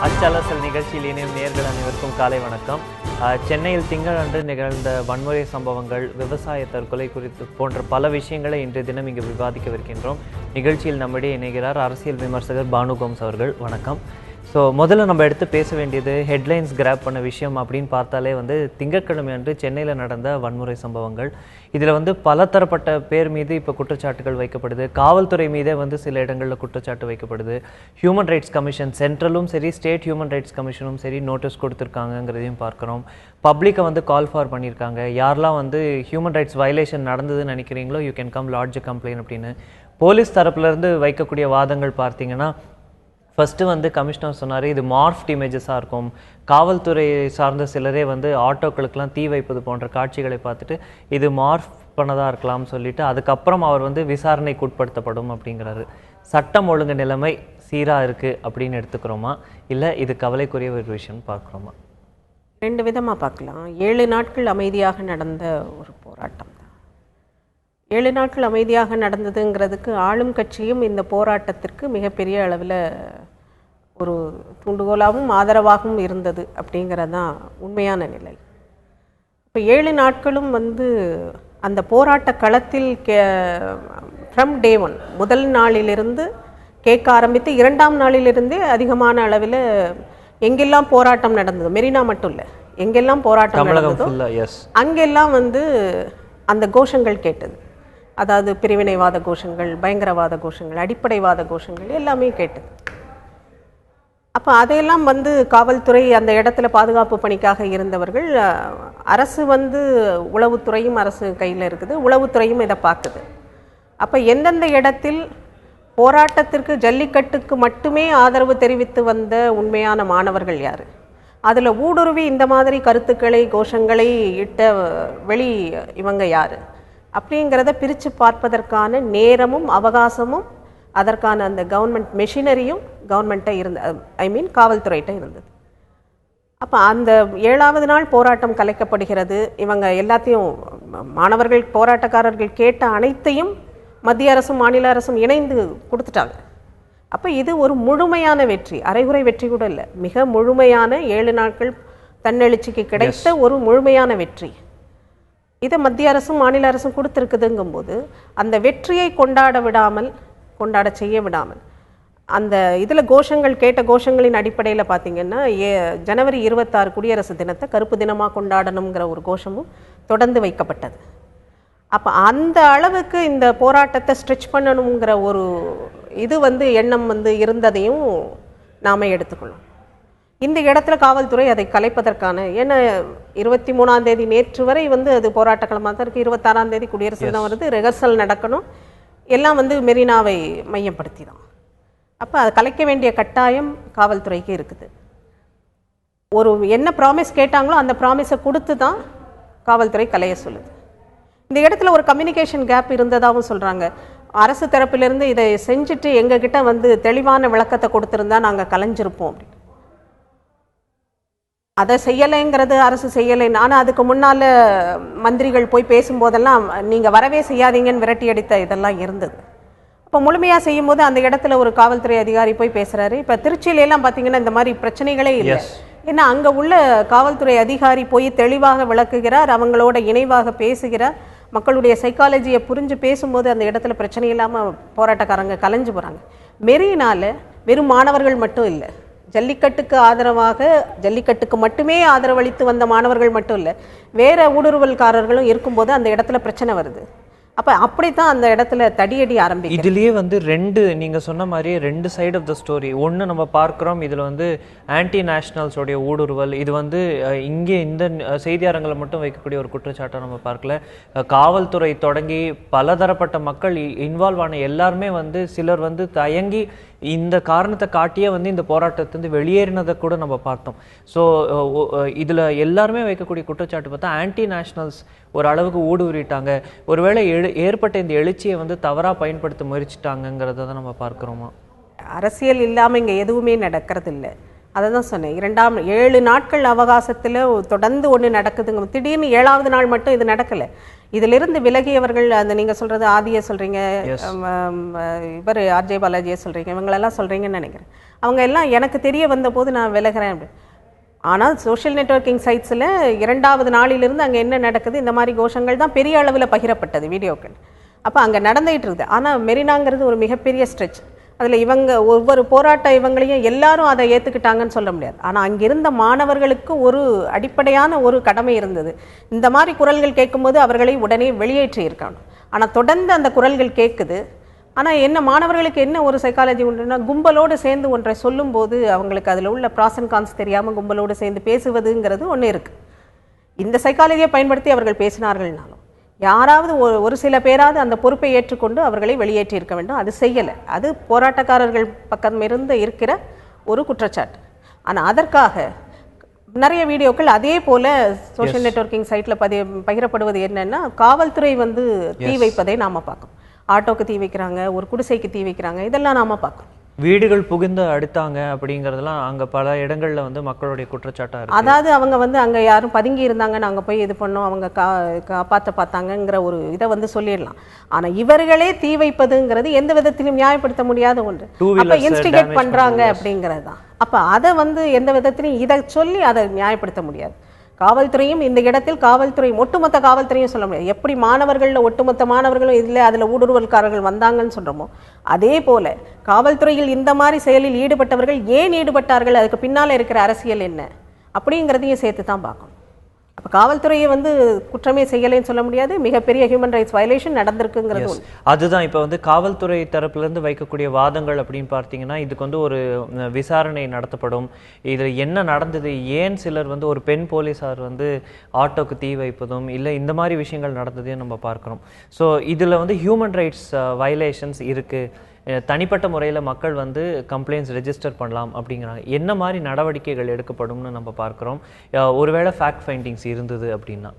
அச்சலசல் நிகழ்ச்சியில் இணையும் நேயர்கள் அனைவருக்கும் காலை வணக்கம். சென்னையில் திங்கள் அன்று நிகழ்ந்த வன்முறை சம்பவங்கள், விவசாய தற்கொலை குறித்து போன்ற பல விஷயங்களை இன்றைய தினம் இங்கு விவாதிக்கவிருக்கின்றோம். நிகழ்ச்சியில் நம்மிடையே இணைகிறார் அரசியல் விமர்சகர் பானு கோம்ஸ் அவர்கள். வணக்கம். ஸோ முதல்ல நம்ம எடுத்து பேச வேண்டியது ஹெட்லைன்ஸ் கிராப் பண்ண விஷயம் அப்படின்னு பார்த்தாலே திங்கட்கிழமை அன்று சென்னையில் நடந்த வன்முறை சம்பவங்கள். இதில் பலதரப்பட்ட பேர் மீது இப்போ குற்றச்சாட்டுகள் வைக்கப்படுது. காவல்துறை மீதே சில இடங்களில் குற்றச்சாட்டு வைக்கப்படுது. ஹியூமன் ரைட்ஸ் கமிஷன், சென்ட்ரலும் சரி ஸ்டேட் ஹியூமன் ரைட்ஸ் கமிஷனும் சரி நோட்டீஸ் கொடுத்துருக்காங்கிறதையும் பார்க்குறோம். பப்ளிக்கை கால் ஃபார் பண்ணியிருக்காங்க. யாரெல்லாம் ஹியூமன் ரைட்ஸ் வயலேஷன் நடந்ததுன்னு நினைக்கிறீங்களோ you can come lodge complaint அப்படின்னு. போலீஸ் தரப்புலேருந்து வைக்கக்கூடிய வாதங்கள் பார்த்தீங்கன்னா, ஃபஸ்ட்டு கமிஷனர் சொன்னார் இது மார்ஃப்ட் இமேஜஸாக இருக்கும். காவல்துறை சார்ந்த சிலரே ஆட்டோக்களுக்கெல்லாம் தீ வைப்பது போன்ற காட்சிகளை பார்த்துட்டு இது மார்ஃப் பண்ணதாக இருக்கலாம்னு சொல்லிட்டு அதுக்கப்புறம் அவர் விசாரணைக்கு உட்படுத்தப்படும் அப்படிங்கிறாரு. சட்டம் ஒழுங்கு நிலைமை சீராக இருக்குது அப்படின்னு எடுத்துக்கிறோமா, இல்லை இது கவலைக்குரிய ஒரு விஷயம்னு பார்க்குறோமா? ரெண்டு விதமாக பார்க்கலாம். 7 நாட்கள் அமைதியாக நடந்த ஒரு போராட்டம் தான். 7 நாட்கள் அமைதியாக நடந்ததுங்கிறதுக்கு ஆளும் கட்சியும் இந்த போராட்டத்திற்கு மிகப்பெரிய அளவில் ஒரு தூண்டுகோலாகவும் ஆதரவாகவும் இருந்தது அப்படிங்கிறது தான் உண்மையான நிலை. இப்போ 7 நாட்களும் அந்த போராட்ட களத்தில் ஃப்ரம் டே 1 முதல் நாளிலிருந்து கேட்க ஆரம்பித்து 2ஆம் நாளிலிருந்தே அதிகமான அளவில் எங்கெல்லாம் போராட்டம் நடந்தது, மெரினா மட்டும் இல்லை, எங்கெல்லாம் போராட்டம் நடந்ததோ அங்கெல்லாம் அந்த கோஷங்கள் கேட்டது. அதாவது பிரிவினைவாத கோஷங்கள், பயங்கரவாத கோஷங்கள், அடிப்படைவாத கோஷங்கள் எல்லாமே கேட்டது. அப்போ அதையெல்லாம் காவல்துறை அந்த இடத்துல பாதுகாப்பு பணிக்காக இருந்தவர்கள், அரசு உளவுத்துறையும் அரசு கையில் இருக்குது, உளவுத்துறையும் இதை பார்க்குது. அப்போ எந்தெந்த இடத்தில் போராட்டத்திற்கு ஜல்லிக்கட்டுக்கு மட்டுமே ஆதரவு தெரிவித்து வந்த உண்மையான மாணவர்கள் யார், அதில் ஊடுருவி இந்த மாதிரி கருத்துக்களை கோஷங்களை இட்ட வெளி இவங்க யார் அப்படிங்கிறத பிரித்து பார்ப்பதற்கான நேரமும் அவகாசமும் அதற்கான அந்த கவர்மெண்ட் மெஷினரியும் கவர்மெண்ட்டை காவல்துறையிட்ட இருந்தது. அப்போ அந்த 7ஆவது நாள் போராட்டம் கலைக்கப்படுகிறது. இவங்க எல்லாத்தையும் மாணவர்கள் போராட்டக்காரர்கள் கேட்ட அனைத்தையும் மத்திய அரசும் மாநில அரசும் இணைந்து கொடுத்துட்டாங்க. அப்போ இது ஒரு முழுமையான வெற்றி, அரைகுறை வெற்றி கூட இல்லை, மிக முழுமையான 7 நாட்கள் தன்னெழுச்சிக்கு கிடைத்த ஒரு முழுமையான வெற்றி. இதை மத்திய அரசும் மாநில அரசும் கொடுத்துருக்குதுங்கும்போது அந்த வெற்றியை கொண்டாட செய்ய விடாமல் அந்த இதில் கோஷங்கள் கேட்ட கோஷங்களின் அடிப்படையில் பார்த்திங்கன்னா ஜனவரி 26 குடியரசு தினத்தை கருப்பு தினமாக கொண்டாடணுங்கிற ஒரு கோஷமும் தொடர்ந்து வைக்கப்பட்டது. அப்போ அந்த அளவுக்கு இந்த போராட்டத்தை ஸ்ட்ரெச் பண்ணணுங்கிற ஒரு இது எண்ணம் இருந்ததையும் நாம் எடுத்துக்கணும். இந்த இடத்துல காவல்துறை அதை கலைப்பதற்கான, ஏன்னா 23ஆம் தேதி நேற்று வரை அது போராட்டக்களமாக தான் இருக்குது. 26ஆம் தேதி குடியரசு தினம் வருது, ரிஹர்சல் நடக்கணும், எல்லாம் மெரினாவை மையப்படுத்தி தான். அப்போ அதை கலைக்க வேண்டிய கட்டாயம் காவல்துறைக்கு இருக்குது. ஒரு என்ன ப்ராமிஸ் கேட்டாங்களோ அந்த ப்ராமிஸை கொடுத்து தான் காவல்துறை கலைய சொல்லுது. இந்த இடத்துல ஒரு கம்யூனிகேஷன் கேப் இருந்ததாகவும் சொல்கிறாங்க. அரசு தரப்பிலிருந்து இதை செஞ்சுட்டு எங்ககிட்ட தெளிவான விளக்கத்தை கொடுத்துருந்தா நாங்கள் கலைஞ்சிருப்போம் அப்படின்னு. அதை செய்யலைங்கிறது அரசு செய்யலைன்னு, ஆனால் அதுக்கு முன்னால் மந்திரிகள் போய் பேசும்போதெல்லாம் நீங்கள் வரவே செய்யாதீங்கன்னு விரட்டி அடித்த இதெல்லாம் இருந்தது. இப்போ முழுமையாக செய்யும் போது அந்த இடத்துல ஒரு காவல்துறை அதிகாரி போய் பேசுகிறாரு. இப்போ திருச்சியிலெல்லாம் பார்த்தீங்கன்னா இந்த மாதிரி பிரச்சனைகளே இல்லை. ஏன்னா அங்கே உள்ள காவல்துறை அதிகாரி போய் தெளிவாக விளக்குகிறார், அவங்களோட இணைவாக பேசுகிறார், மக்களுடைய சைக்காலஜியை புரிஞ்சு பேசும்போது அந்த இடத்துல பிரச்சனை இல்லாமல் போராட்டக்காரங்க கலைஞ்சு போகிறாங்க. மெரினால வெறும் மாணவர்கள் மட்டும் இல்லை, ஜல்லிக்கட்டுக்கு மட்டுமே ஆதரவளித்து வந்த மாணவர்கள் மட்டும் இல்லை, வேற ஊடுருவல்காரர்களும் இருக்கும்போது அந்த இடத்துல பிரச்சனை வருது. அப்போ அப்படித்தான் அந்த இடத்துல தடியடி ஆரம்பிக்கும். இதுலேயே ரெண்டு, நீங்கள் சொன்ன மாதிரியே 2 சைடு ஆஃப் த ஸ்டோரி. ஒன்று நம்ம பார்க்குறோம், இதில் ஆன்டி நேஷ்னல்ஸோடைய ஊடுருவல். இது இங்கே இந்த செய்தியாளர்களை மட்டும் வைக்கக்கூடிய ஒரு குற்றச்சாட்டை நம்ம பார்க்கல. காவல்துறை தொடங்கி பலதரப்பட்ட மக்கள் இன்வால்வ் ஆன எல்லாருமே சிலர் தயங்கி இந்த காரணத்தை காட்டியே இந்த போராட்டத்திலிருந்து வெளியேறினதை கூட நம்ம பார்த்தோம். ஸோ இதில் எல்லாருமே வைக்கக்கூடிய குற்றச்சாட்டு பார்த்தா ஆன்டி நேஷ்னல்ஸ் ஒரு அளவுக்கு ஊடுருவிட்டாங்க, ஒருவேளை ஏற்பட்ட இந்த எழுச்சியை தவறாக பயன்படுத்த முயற்சிட்டாங்கிறத தான் நம்ம பார்க்குறோமா? அரசியல் இல்லாமல் இங்கே எதுவுமே நடக்கிறது இல்லை. அதை தான் சொன்னேன். 7 நாட்கள் அவகாசத்தில் தொடர்ந்து ஒன்று நடக்குதுங்க. திடீர்னு 7வது நாள் மட்டும் இது நடக்கலை. இதிலிருந்து விலகியவர்கள், அந்த நீங்கள் சொல்கிறது ஆதியை சொல்கிறீங்க, இவர் ஆர்ஜே பாலாஜியை சொல்கிறீங்க, இவங்களெல்லாம் சொல்கிறீங்கன்னு நினைக்கிறேன். அவங்க எல்லாம் எனக்கு தெரிய வந்தபோது நான் விலகிறேன் அப்படி. ஆனால் சோஷியல் நெட்வொர்க்கிங் சைட்ஸில் 2வது நாளிலிருந்து அங்கே என்ன நடக்குது, இந்த மாதிரி கோஷங்கள் தான் பெரிய அளவில் பகிரப்பட்டது வீடியோக்கள். அப்போ அங்கே நடந்துகிட்டு இருக்குது. ஆனால் மெரினாங்கிறது ஒரு மிகப்பெரிய ஸ்ட்ரெச். அதில் இவங்க ஒவ்வொரு போராட்ட இவங்களையும் எல்லாரும் அதை ஏற்றுக்கிட்டாங்கன்னு சொல்ல முடியாது. ஆனால் அங்கிருந்த மாணவர்களுக்கு ஒரு அடிப்படையான ஒரு கடமை இருந்தது. இந்த மாதிரி குரல்கள் கேட்கும்போது அவர்களை உடனே வெளியேற்றி இருக்காங்க. ஆனால் தொடர்ந்து அந்த குரல்கள் கேட்குது. ஆனால் என்ன மாணவர்களுக்கு என்ன ஒரு சைக்காலஜி உண்டுன்னா, கும்பலோடு சேர்ந்து ஒன்றை சொல்லும்போது அவங்களுக்கு அதில் உள்ள ப்ராஸ் அண்ட் கான்ஸ் தெரியாமல் கும்பலோடு சேர்ந்து பேசுவதுங்கிறது ஒன்று இருக்குது. இந்த சைக்காலஜியை பயன்படுத்தி அவர்கள் பேசினார்கள்னாலும் யாராவது ஒரு சில பேராவது அந்த பொறுப்பை ஏற்றுக்கொண்டு அவர்களை வெளியேற்றி இருக்க வேண்டும். அது செய்யலை. அது போராட்டக்காரர்கள் பக்கம் இருந்து இருக்கிற ஒரு குற்றச்சாட்டு. ஆனால் அதற்காக நிறைய வீடியோக்கள் அதே போல் சோஷியல் நெட்வொர்க்கிங் சைட்டில் பகிரப்படுவது என்னன்னா, காவல்துறை வந்து தீ வைப்பதை நாம் பார்க்கணும். ஆட்டோக்கு தீ வைக்கிறாங்க, ஒரு குடிசைக்கு தீ வைக்கிறாங்க, இதெல்லாம் நாம் பார்க்கணும். வீடுகள் புகுந்து அடித்தாங்க அப்படிங்கிறதுலாம் அங்கே பல இடங்களில் வந்து மக்களுடைய குற்றச்சாட்டாக இருக்குது. அதாவது அவங்க வந்து அங்கே யாரும் பதுங்கி இருந்தாங்க, நாங்கள் போய் இது பண்ணோம், அவங்க காப்பாற்ற பார்த்தாங்கங்கிற ஒரு இதை வந்து சொல்லிடலாம். ஆனால் இவர்களே தீ வைப்பதுங்கிறது எந்த விதத்திலும் நியாயப்படுத்த முடியாத ஒன்று. அப்போ இன்ஸ்டிகேட் பண்ணுறாங்க அப்படிங்கிறது தான். அப்போ அதை வந்து எந்த விதத்திலையும் இதை சொல்லி அதை நியாயப்படுத்த முடியாது. காவல்துறையும் இந்த இடத்தில் ஒட்டுமொத்த காவல்துறையும் சொல்ல முடியாது. எப்படி மாணவர்களில் ஒட்டுமொத்த மாணவர்களும் இதில் அதில் ஊடுருவல்காரர்கள் வந்தாங்கன்னு சொல்கிறோமோ, அதே போல் காவல்துறையில் இந்த மாதிரி செயலில் ஈடுபட்டவர்கள் ஏன் ஈடுபட்டார்கள், அதுக்கு பின்னால் இருக்கிற அரசியல் என்ன அப்படிங்கிறதையும் சேர்த்து தான் பார்க்கணும். அப்போ காவல்துறையை வந்து குற்றமே செய்யலைன்னு சொல்ல முடியாது. மிகப்பெரிய ஹியூமன் ரைட்ஸ் வயலேஷன் நடந்திருக்குங்கிறது. அதுதான் இப்போ வந்து காவல்துறை தரப்புலேருந்து வைக்கக்கூடிய வாதங்கள் அப்படின்னு பார்த்தீங்கன்னா, இதுக்கு வந்து ஒரு விசாரணை நடத்தப்படும், இதில் என்ன நடந்தது, ஏன் சிலர் வந்து ஒரு பெண் போலீஸார் வந்து ஆட்டோக்கு தீ வைப்பதும் இல்லை இந்த மாதிரி விஷயங்கள் நடந்ததையும் நம்ம பார்க்குறோம். ஸோ இதில் வந்து ஹியூமன் ரைட்ஸ் வயலேஷன்ஸ் இருக்குது, தனிப்பட்ட முறையில் மக்கள் வந்து கம்ப்ளைண்ட்ஸ் ரெஜிஸ்டர் பண்ணலாம் அப்படிங்கிறாங்க. என்ன மாதிரி நடவடிக்கைகள் எடுக்கப்படும்னு நம்ம பார்க்குறோம். ஒருவேளை ஃபேக்ட் ஃபைண்டிங்ஸ் இருந்தது அப்படின்னா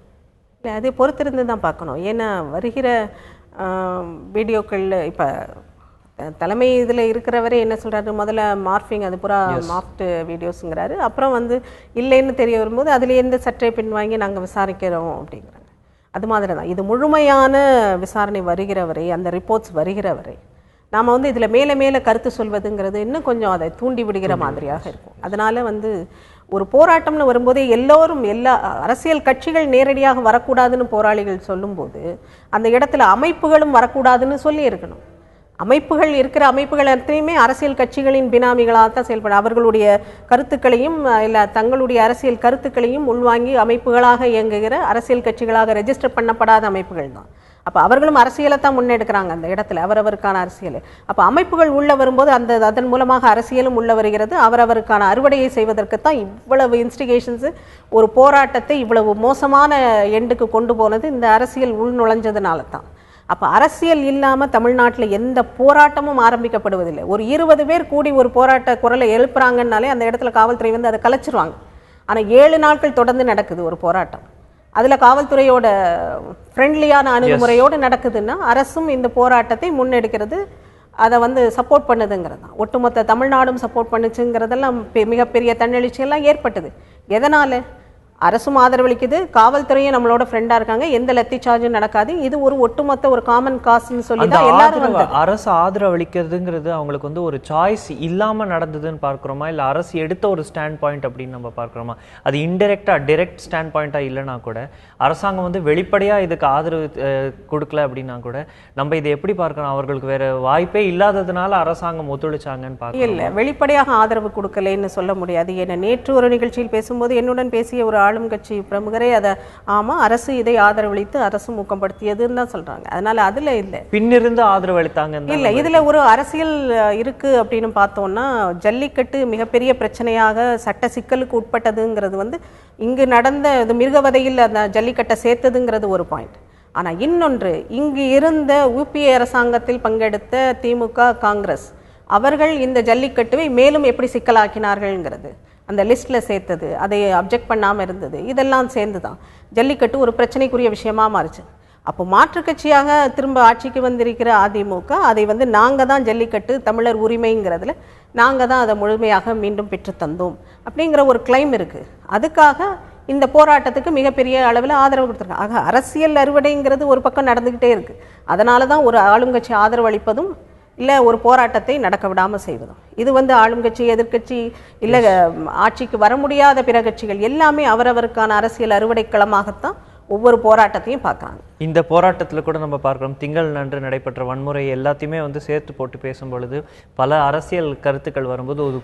இல்லை, அதை பொறுத்திருந்து தான் பார்க்கணும். ஏன்னா வருகிற வீடியோக்களில் இப்போ தலைமை இதில் இருக்கிறவரே என்ன சொல்கிறாரு, முதல்ல மார்ஃபிங் அது பூரா மாஃப்ட் வீடியோஸுங்கிறாரு. அப்புறம் வந்து இல்லைன்னு தெரிய வரும்போது அதுலேருந்து சற்றே பின்வாங்கி நாங்கள் விசாரிக்கிறோம் அப்படிங்கிறாங்க. அது மாதிரி தான் இது முழுமையான விசாரணை வருகிற வரை, அந்த ரிப்போர்ட்ஸ் வருகிற வரை நாம் வந்து இதில் மேலே மேலே கருத்து சொல்வதுங்கிறது இன்னும் கொஞ்சம் அதை தூண்டி விடுகிற மாதிரியாக இருக்கும். அதனால் வந்து ஒரு போராட்டம்னு வரும்போதே எல்லோரும் எல்லா அரசியல் கட்சிகள் நேரடியாக வரக்கூடாதுன்னு போராளிகள் சொல்லும்போது அந்த இடத்துல அமைப்புகளும் வரக்கூடாதுன்னு சொல்லி இருக்கணும். இருக்கிற அமைப்புகள் அத்தனையுமே அரசியல் கட்சிகளின் பினாமிகளாக தான் செயல்படும். அவர்களுடைய கருத்துக்களையும் இல்லை தங்களுடைய அரசியல் கருத்துக்களையும் உள்வாங்கி அமைப்புகளாக இயங்குகிற அரசியல் கட்சிகளாக ரெஜிஸ்டர் பண்ணப்படாத அமைப்புகள் தான். அப்போ அவர்களும் அரசியலை தான் முன்னெடுக்கிறாங்க அந்த இடத்துல, அவரவருக்கான அரசியல். அப்போ அமைப்புகள் உள்ள வரும்போது அதன் மூலமாக அரசியலும் உள்ள வருகிறது. அவரவருக்கான அறுவடையை செய்வதற்குத்தான் இவ்வளவு இன்ஸ்டிகேஷன்ஸு, ஒரு போராட்டத்தை இவ்வளவு மோசமான எண்டுக்கு கொண்டு போனது இந்த அரசியல் உள் நுழைஞ்சதுனால தான். அப்போ அரசியல் இல்லாமல் தமிழ்நாட்டில் எந்த போராட்டமும் ஆரம்பிக்கப்படுவதில்லை. ஒரு 20 பேர் கூடி ஒரு போராட்ட குரலை எழுப்புறாங்கன்னாலே அந்த இடத்துல காவல்துறை வந்து அதை கலைச்சிருவாங்க. ஆனால் 7 நாட்கள் தொடர்ந்து நடக்குது ஒரு போராட்டம். அதில் காவல்துறையோட ஃப்ரெண்ட்லியான அணுகுமுறையோடு நடக்குதுன்னா அரசும் இந்த போராட்டத்தை முன்னெடுக்கிறது, அதை வந்து சப்போர்ட் பண்ணுதுங்கிறது தான். ஒட்டுமொத்த தமிழ்நாடும் சப்போர்ட் பண்ணுச்சுங்கிறதெல்லாம் மிகப்பெரிய தன்னெழுச்சியெல்லாம் ஏற்பட்டது. எதனால்? அரசும் ஆதரவளிக்குது, காவல்துறையும் நம்மளோட ஃப்ரெண்டாக இருக்காங்க, எந்த லத்தி சார்ஜும் நடக்காது. இது ஒரு ஒட்டுமொத்த ஒரு காமன் காஸ்ட்னு சொல்லி தான் எல்லாரும் அரசு ஆதரவளிக்கிறதுங்கிறது அவங்களுக்கு வந்து ஒரு சாய்ஸ் இல்லாமல் நடந்ததுன்னு பார்க்குறோமா, இல்லை அரசு எடுத்த ஒரு ஸ்டாண்ட் பாயிண்ட் அப்படின்னு நம்ம பார்க்குறோமா? அது இன்டெரக்டாக டைரக்ட் ஸ்டாண்ட் பாயிண்ட்டாக இல்லைனா கூட அரசாங்கம் வந்து வெளிப்படையாக இதுக்கு ஆதரவு கொடுக்கல அப்படின்னா கூட நம்ம இதை எப்படி பார்க்கணும்? அவர்களுக்கு வேற வாய்ப்பே இல்லாததுனால அரசாங்கம் ஒத்துழைச்சாங்கன்னு பார்க்க இல்லை, வெளிப்படையாக ஆதரவு கொடுக்கலைன்னு சொல்ல முடியாது. ஏன்னா நேற்று ஒரு நிகழ்ச்சியில் பேசும்போது என்னுடன் பேசிய ஒரு ஆளும் கட்சி பிரமுகரே அதை ஆமாம் அரசு இதை ஆதரவளித்து அரசு ஊக்கப்படுத்தியதுன்னு தான் சொல்றாங்க. அதனால அதுல இல்லை, பின்னிருந்து ஆதரவளித்தாங்க இல்லை. இதுல ஒரு அரசியல் இருக்கு அப்படின்னு பார்த்தோம்னா, ஜல்லிக்கட்டு மிகப்பெரிய பிரச்சனையாக சட்ட சிக்கலுக்கு உட்பட்டதுங்கிறது வந்து இங்கு நடந்த இது மிருகவதையில் அந்த ஜல்லிக்கட்டை சேர்த்ததுங்கிறது ஒரு பாயிண்ட். ஆனால் இன்னொன்று, இங்கு இருந்த யூபிஏ அரசாங்கத்தில் பங்கெடுத்த திமுக காங்கிரஸ் அவர்கள் இந்த ஜல்லிக்கட்டுவை மேலும் எப்படி சிக்கலாக்கினார்கள்ங்கிறது அந்த லிஸ்ட்டில் சேர்த்தது, அதை அப்ஜெக்ட் பண்ணாமல் இருந்தது, இதெல்லாம் சேர்ந்து தான் ஜல்லிக்கட்டு ஒரு பிரச்சனைக்குரிய விஷயமா மாறிச்சு. அப்போ மாற்றுக் கட்சியாக திரும்ப ஆட்சிக்கு வந்திருக்கிற அதிமுக அதை வந்து நாங்கள் தான் ஜல்லிக்கட்டு தமிழர் உரிமைங்கிறதுல நாங்கள் தான் அதை முழுமையாக மீண்டும் பெற்று தந்தோம் அப்படிங்கிற ஒரு கிளைம் இருக்குது. அதுக்காக இந்த போராட்டத்துக்கு மிகப்பெரிய அளவில் ஆதரவு கொடுத்துருக்காங்க. ஆக அரசியல் அறுவடைங்கிறது ஒரு பக்கம் நடந்துக்கிட்டே இருக்குது. அதனால தான் ஒரு ஆளுங்கட்சி ஆதரவு அளிப்பதும் இல்லை ஒரு போராட்டத்தை நடக்க விடாமல் செய்வதும். இது வந்து ஆளுங்கட்சி எதிர்க்கட்சி இல்லை ஆட்சிக்கு வர முடியாத பிற கட்சிகள் எல்லாமே அவரவருக்கான அரசியல் அறுவடை களமாகத்தான் ஒவ்வொரு போராட்டத்தையும் பார்க்குறாங்க. இந்த போராட்டத்தில் கூட நம்ம பார்க்குறோம், திங்கள் நன்று நடைபெற்ற வன்முறை எல்லாத்தையுமே வந்து சேர்த்து போட்டு பேசும் பொழுது பல அரசியல் கருத்துக்கள் வரும்போது ஒரு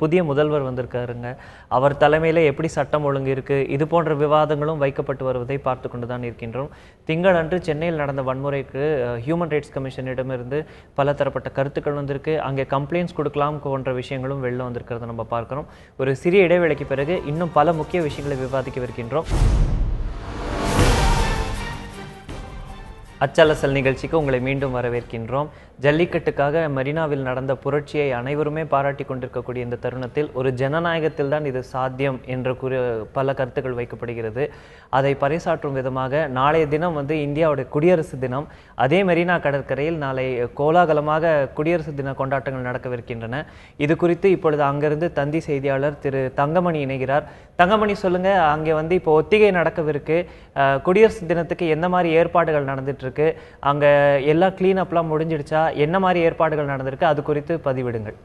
புதிய முதல்வர் வந்திருக்காருங்க. அவர் தலைமையில் எப்படி சட்டம் ஒழுங்கு இருக்குது, இது போன்ற விவாதங்களும் வைக்கப்பட்டு வருவதை பார்த்து கொண்டு தான் இருக்கின்றோம். திங்கள் அன்று சென்னையில் நடந்த வன்முறைக்கு ஹியூமன் ரைட்ஸ் கமிஷனிடமிருந்து பல தரப்பட்ட கருத்துக்கள் வந்திருக்கு. அங்கே கம்ப்ளைண்ட்ஸ் கொடுக்கலாம் போன்ற விஷயங்களும் வெளில வந்திருக்கிறத நம்ம பார்க்குறோம். ஒரு சிறிய இடைவேளைக்கு பிறகு இன்னும் பல முக்கிய விஷயங்களை விவாதிக்கவிருக்கின்றோம். அச்சலசல் நிகழ்ச்சிக்கு உங்களை மீண்டும் வரவேற்கின்றோம். ஜல்லிக்கட்டுக்காக மெரினாவில் நடந்த புரட்சியை அனைவருமே பாராட்டி கொண்டிருக்கக்கூடிய இந்த தருணத்தில் ஒரு ஜனநாயகத்தில் தான் இது சாத்தியம் என்ற பல கருத்துக்கள் வைக்கப்படுகிறது. அதை பறைசாற்றும் விதமாக நாளைய தினம் வந்து இந்தியாவுடைய குடியரசு தினம். அதே மெரினா கடற்கரையில் நாளை கோலாகலமாக குடியரசு தின கொண்டாட்டங்கள் நடக்கவிருக்கின்றன. இது குறித்து இப்பொழுது அங்கிருந்து தந்தி செய்தியாளர் திரு தங்கமணி இணைகிறார். தங்கமணி, சொல்லுங்க, அங்கே வந்து இப்போ ஒத்திகை நடக்கவிருக்கு. குடியரசு தினத்துக்கு எந்த மாதிரி ஏற்பாடுகள் நடந்துட்டு இருக்கு? அங்க எல்லா கிளீன் அப்லாம் முடிஞ்சிடுச்சா? என்ன மாதிரி ஏற்பாடுகள் நடந்திருக்கு? அது குறித்து பதிவிடுங்கள்.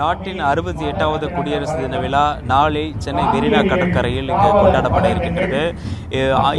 நாட்டின் 68வது குடியரசு தின விழா நாளை சென்னை மெரினா கடற்கரையில் இங்கு கொண்டாடப்பட இருக்கின்றது.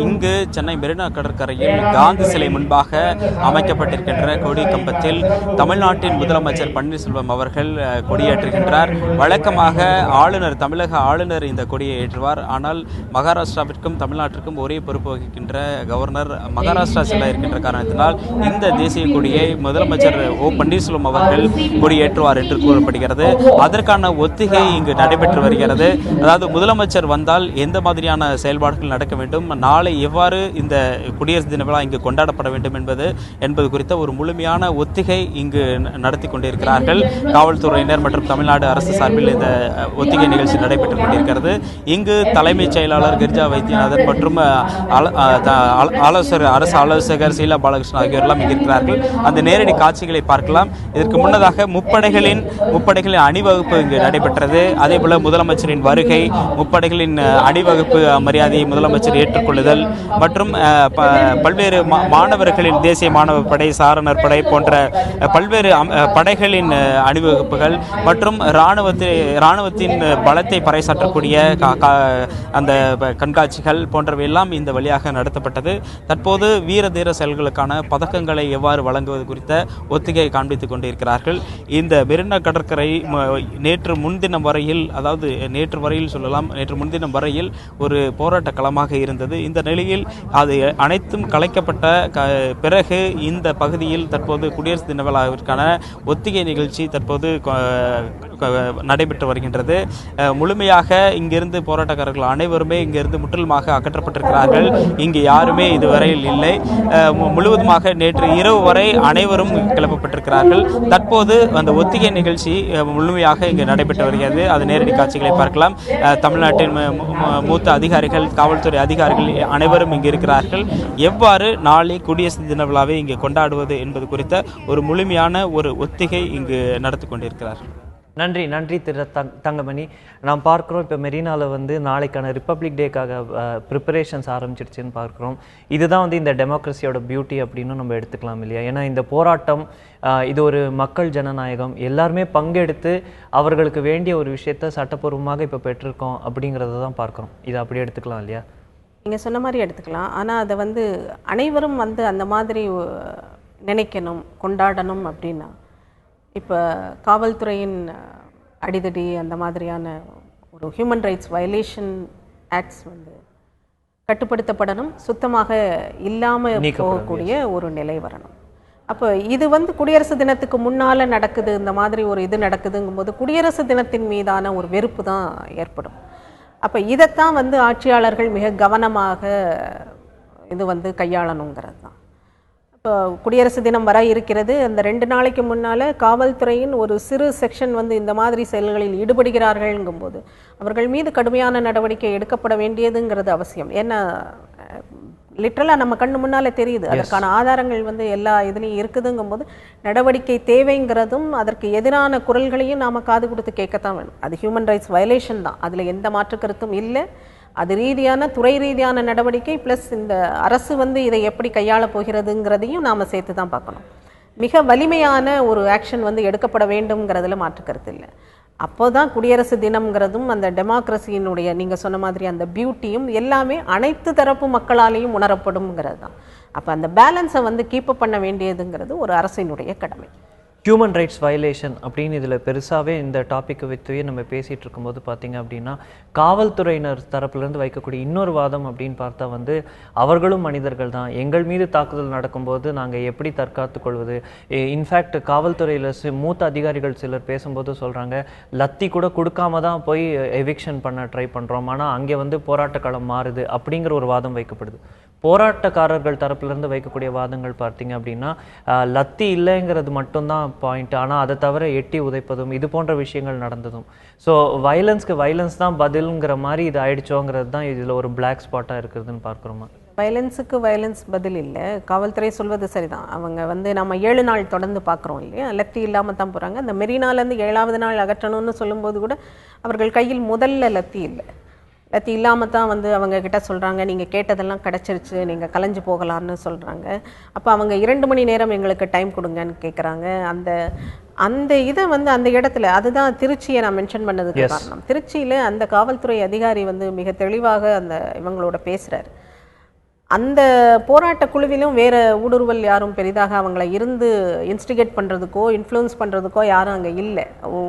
இங்கு சென்னை மெரினா கடற்கரையில் காந்தி சிலை முன்பாக அமைக்கப்பட்டிருக்கின்ற கொடி கம்பத்தில் தமிழ்நாட்டின் முதலமைச்சர் பன்னீர்செல்வம் அவர்கள் கொடியேற்றுகின்றார். வழக்கமாக தமிழக ஆளுநர் இந்த கொடியை ஏற்றுவார். ஆனால் மகாராஷ்டிராவிற்கும் தமிழ்நாட்டிற்கும் ஒரே பொறுப்பு வகிக்கின்ற கவர்னர் மகாராஷ்டிரா செல்ல இருக்கின்ற காரணத்தினால் இந்த தேசிய கொடியை முதலமைச்சர் பன்னீர்செல்வம் அவர்கள் கொடியேற்றுவார் என்று கூறப்படுகிறது. அதற்கான ஒத்திகை இங்கு நடைபெற்று வருகிறது. அதாவது முதலமைச்சர் வந்தால் எந்த மாதிரியான செயல்பாடுகள் நடக்க வேண்டும், நாளை எவ்வாறு இந்த குடியரசு தின விழா இங்கு கொண்டாடப்பட வேண்டும் என்பது குறித்த ஒரு முழுமையான ஒத்திகை இங்கு நடத்தி கொண்டிருக்கிறார்கள். காவல்துறையினர் மற்றும் தமிழ்நாடு அரசு சார்பில் இந்த ஒத்திகை நிகழ்ச்சி நடைபெற்றுக் கொண்டிருக்கிறது. இங்கு தலைமைச் செயலாளர் கிரிஜா வைத்தியநாதன் மற்றும் அரசு ஆலோசகர் சீலா பாலகிருஷ்ணன் ஆகியோரெல்லாம் இங்கு இருக்கிறார்கள். அந்த நேரடி காட்சிகளை பார்க்கலாம். இதற்கு முன்னதாக முப்படைகளின் அணிவகுப்பு இங்கு நடைபெற்றது. அதே போல முதலமைச்சரின் வருகை, முப்படைகளின் அணிவகுப்பு மரியாதையை முதலமைச்சர் ஏற்றுக்கொள்ளுதல் மற்றும் பல்வேறு மாணவர்களின் தேசிய மாணவர் படை, சாரணர் படை போன்ற பல்வேறு படைகளின் அணிவகுப்புகள் மற்றும் இராணுவத்தின் பலத்தை பறைசாற்றக்கூடிய அந்த கண்காட்சிகள் போன்றவையெல்லாம் இந்த வழியாக நடத்தப்பட்டது. தற்போது வீர தீர செயல்களுக்கான பதக்கங்களை எவ்வாறு வழங்குவது குறித்த ஒத்திகை காண்பித்துக் கொண்டிருக்கிறார்கள். இந்த மெரினா கடற்கரை நேற்று முன்தினம் வரையில் ஒரு போராட்ட களமாக இருந்தது. இந்த நிலையில் அது அனைத்தும் கலைக்கப்பட்ட பிறகு இந்த பகுதியில் தற்போது குடியரசு தின விழாவிற்கான ஒத்திகை நிகழ்ச்சி தற்போது நடைபெற்று வருகின்றது. முழுமையாக இங்கிருந்து போராட்டக்காரர்கள் அனைவருமே இங்கிருந்து முற்றிலுமாக அகற்றப்பட்டிருக்கிறார்கள். இங்கு யாருமே இதுவரையில் இல்லை. முழுவதுமாக நேற்று இரவு வரை அனைவரும் கிளப்பப்பட்டிருக்கிறார்கள். தற்போது அந்த ஒத்திகை நிகழ்ச்சி முழுமையாக இங்கு நடைபெற்று வருகிறது. அது நேரடி காட்சிகளை பார்க்கலாம். தமிழ்நாட்டின் மூத்த அதிகாரிகள், காவல்துறை அதிகாரிகள் அனைவரும் இங்கு இருக்கிறார்கள். எவ்வாறு நாளை குடியரசு தின விழாவை இங்கு கொண்டாடுவது என்பது குறித்த ஒரு முழுமையான ஒரு ஒத்திகை இங்கு நடத்தி கொண்டிருக்கிறார்கள். நன்றி திரு தங்கமணி. நாம் பார்க்குறோம், இப்போ மெரினாவில் வந்து நாளைக்கான ரிப்பப்ளிக் டேக்காக ப்ரிப்பரேஷன்ஸ் ஆரம்பிச்சிருச்சுன்னு பார்க்குறோம். இதுதான் வந்து இந்த டெமோக்ரஸியோட பியூட்டி அப்படின்னு நம்ம எடுத்துக்கலாம் இல்லையா? ஏன்னா இந்த போராட்டம் இது ஒரு மக்கள் ஜனநாயகம், எல்லாருமே பங்கெடுத்து அவர்களுக்கு வேண்டிய ஒரு விஷயத்த சட்டப்பூர்வமாக இப்போ பெற்றிருக்கோம் அப்படிங்கிறத தான் பார்க்குறோம். இதை அப்படி எடுத்துக்கலாம் இல்லையா? நீங்கள் சொன்ன மாதிரி எடுத்துக்கலாம். ஆனால் அதை வந்து அனைவரும் வந்து அந்த மாதிரி நினைக்கணும், கொண்டாடணும் அப்படின்னா இப்போ காவல்துறையின் அடிதடி அந்த மாதிரியான ஒரு ஹியூமன் ரைட்ஸ் வயலேஷன் ஆக்ட்ஸ் வந்து கட்டுப்படுத்தப்படணும், சுத்தமாக இல்லாமல் போகக்கூடிய ஒரு நிலை வரணும். அப்போ இது வந்து குடியரசு தினத்துக்கு முன்னால் நடக்குது, இந்த மாதிரி ஒரு இது நடக்குதுங்கும்போது குடியரசு தினத்தின் மீதான ஒரு வெறுப்பு தான் ஏற்படும். அப்போ இதைத்தான் வந்து ஆட்சியாளர்கள் மிக கவனமாக இது வந்து கையாளணுங்கிறது தான். இப்போ குடியரசு தினம் வர இருக்கிறது. அந்த 2 நாளைக்கு முன்னால் காவல்துறையின் ஒரு சிறு செக்ஷன் வந்து இந்த மாதிரி செயல்களில் ஈடுபடுகிறார்கள்ங்கும்போது அவர்கள் மீது கடுமையான நடவடிக்கை எடுக்கப்பட வேண்டியதுங்கிறது அவசியம். ஏன்னா லிட்ரலாக நம்ம கண்ணு முன்னால் தெரியுது. அதற்கான ஆதாரங்கள் வந்து எல்லா இதுலேயும் இருக்குதுங்கும்போது நடவடிக்கை தேவைங்கிறதும் அதற்கு எதிரான குரல்களையும் நாம் காது கொடுத்து கேட்கத்தான் வேணும். அது ஹியூமன் ரைட்ஸ் வயலேஷன் தான், அதில் எந்த மாற்று கருத்தும் இல்லை. அது ரீதியான துறை ரீதியான நடவடிக்கை ப்ளஸ் இந்த அரசு வந்து இதை எப்படி கையாள போகிறதுங்கிறதையும் நாம் சேர்த்து தான் பார்க்கணும். மிக வலிமையான ஒரு ஆக்ஷன் வந்து எடுக்கப்பட வேண்டும்ங்கிறதுல மாற்று கருத்து இல்லை. அப்போ தான் குடியரசு தினம்ங்கிறதும் அந்த டெமோக்ரஸியினுடைய நீங்கள் சொன்ன மாதிரி அந்த பியூட்டியும் எல்லாமே அனைத்து தரப்பு மக்களாலேயும் உணரப்படும்ங்கிறது தான். அப்போ அந்த பேலன்ஸை வந்து கீப்பப் பண்ண வேண்டியதுங்கிறது ஒரு அரசினுடைய கடமை. ஹியூமன் ரைட்ஸ் வயலேஷன் அப்படின்னு இதில் பெருசாகவே இந்த டாப்பிக்கை வைத்துவே நம்ம பேசிகிட்டு இருக்கும்போது பார்த்தீங்க அப்படின்னா காவல்துறையினர் தரப்புலேருந்து வைக்கக்கூடிய இன்னொரு வாதம் அப்படின்னு பார்த்தா வந்து அவர்களும் மனிதர்கள் தான், எங்கள் மீது தாக்குதல் நடக்கும்போது நாங்கள் எப்படி தற்காத்து கொள்வது. இன்ஃபேக்ட் காவல்துறையில் மூத்த அதிகாரிகள் சிலர் பேசும்போது சொல்கிறாங்க, லத்தி கூட கொடுக்காம தான் போய் எவிக்ஷன் பண்ண ட்ரை பண்ணுறோம், ஆனால் அங்கே வந்து போராட்ட களம் மாறுது அப்படிங்கிற ஒரு வாதம் வைக்கப்படுது. போராட்டக்காரர்கள் தரப்புலேருந்து வைக்கக்கூடிய வாதங்கள் பார்த்தீங்க அப்படின்னா லத்தி இல்லைங்கிறது மட்டும்தான் பாயிண்ட், ஆனால் அதை தவிர எட்டி உதைப்பதும் இது போன்ற விஷயங்கள் நடந்ததும். ஸோ வயலன்ஸ்க்கு வயலன்ஸ் தான் பதிலுங்கிற மாதிரி இது ஆயிடுச்சோங்கிறது தான் இதில் ஒரு பிளாக் ஸ்பாட்டாக இருக்குதுன்னு பார்க்குறோமா? வயலன்ஸுக்கு வயலன்ஸ் பதில் இல்லை. காவல்துறை சொல்வது சரிதான். அவங்க வந்து நம்ம 7 நாள் தொடர்ந்து பார்க்குறோம் இல்லையா, லத்தி இல்லாமல் தான் போகிறாங்க. அந்த மெரினாலேருந்து 7வது நாள் அகற்றணும்னு சொல்லும்போது கூட அவர்கள் கையில் முதல்ல லத்தி இல்லை, லத்தி இல்லாமல் தான் வந்து அவங்க கிட்ட சொல்கிறாங்க, நீங்கள் கேட்டதெல்லாம் கிடச்சிருச்சு, நீங்கள் கலைஞ்சு போகலான்னு சொல்கிறாங்க. அப்போ அவங்க 2 மணி நேரம் எங்களுக்கு டைம் கொடுங்கன்னு கேட்குறாங்க. அந்த இதை வந்து அந்த இடத்துல அதுதான் திருச்சியை நான் மென்ஷன் பண்ணதுக்கு காரணம். திருச்சியில் அந்த காவல்துறை அதிகாரி வந்து மிக தெளிவாக அந்த இவங்களோட பேசுகிறார். அந்த போராட்ட குழுவிலும் வேறு ஊடுருவல் யாரும் பெரிதாக அவங்கள இருந்து இன்ஸ்டிகேட் பண்ணுறதுக்கோ இன்ஃப்ளூயன்ஸ் பண்ணுறதுக்கோ யாரும் அங்கே இல்லை.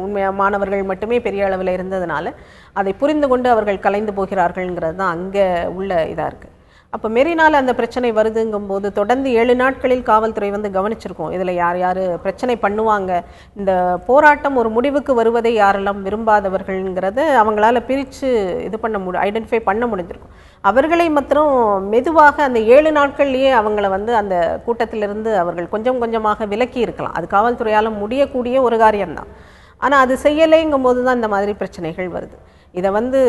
உண்மையாக மாணவர்கள் மட்டுமே பெரிய அளவில் இருந்ததுனால அதை புரிந்து கொண்டு அவர்கள் கலைந்து போகிறார்கள்ங்கிறது தான் அங்கே உள்ள இதாக இருக்குது. அப்போ மெரினால அந்த பிரச்சனை வருதுங்கும்போது தொடர்ந்து 7 நாட்களில் காவல்துறை வந்து கவனிச்சிருக்கோம், இதில் யார் யார் பிரச்சனை பண்ணுவாங்க, இந்த போராட்டம் ஒரு முடிவுக்கு வருவதை யாரெல்லாம் விரும்பாதவர்கள்ங்கிறத அவங்களால பிரித்து இது பண்ண ஐடென்டிஃபை பண்ண முடிஞ்சிருக்கும். அவர்களை மாத்திரம் மெதுவாக அந்த 7 நாட்கள்லேயே அவங்கள வந்து அந்த கூட்டத்திலிருந்து அவர்கள் கொஞ்சம் கொஞ்சமாக விலக்கி இருக்கலாம். அது காவல்துறையால் முடியக்கூடிய ஒரு காரியம்தான். ஆனால் அது செய்யலைங்கும் போது தான் இந்த மாதிரி பிரச்சனைகள் வருது. இதை வந்து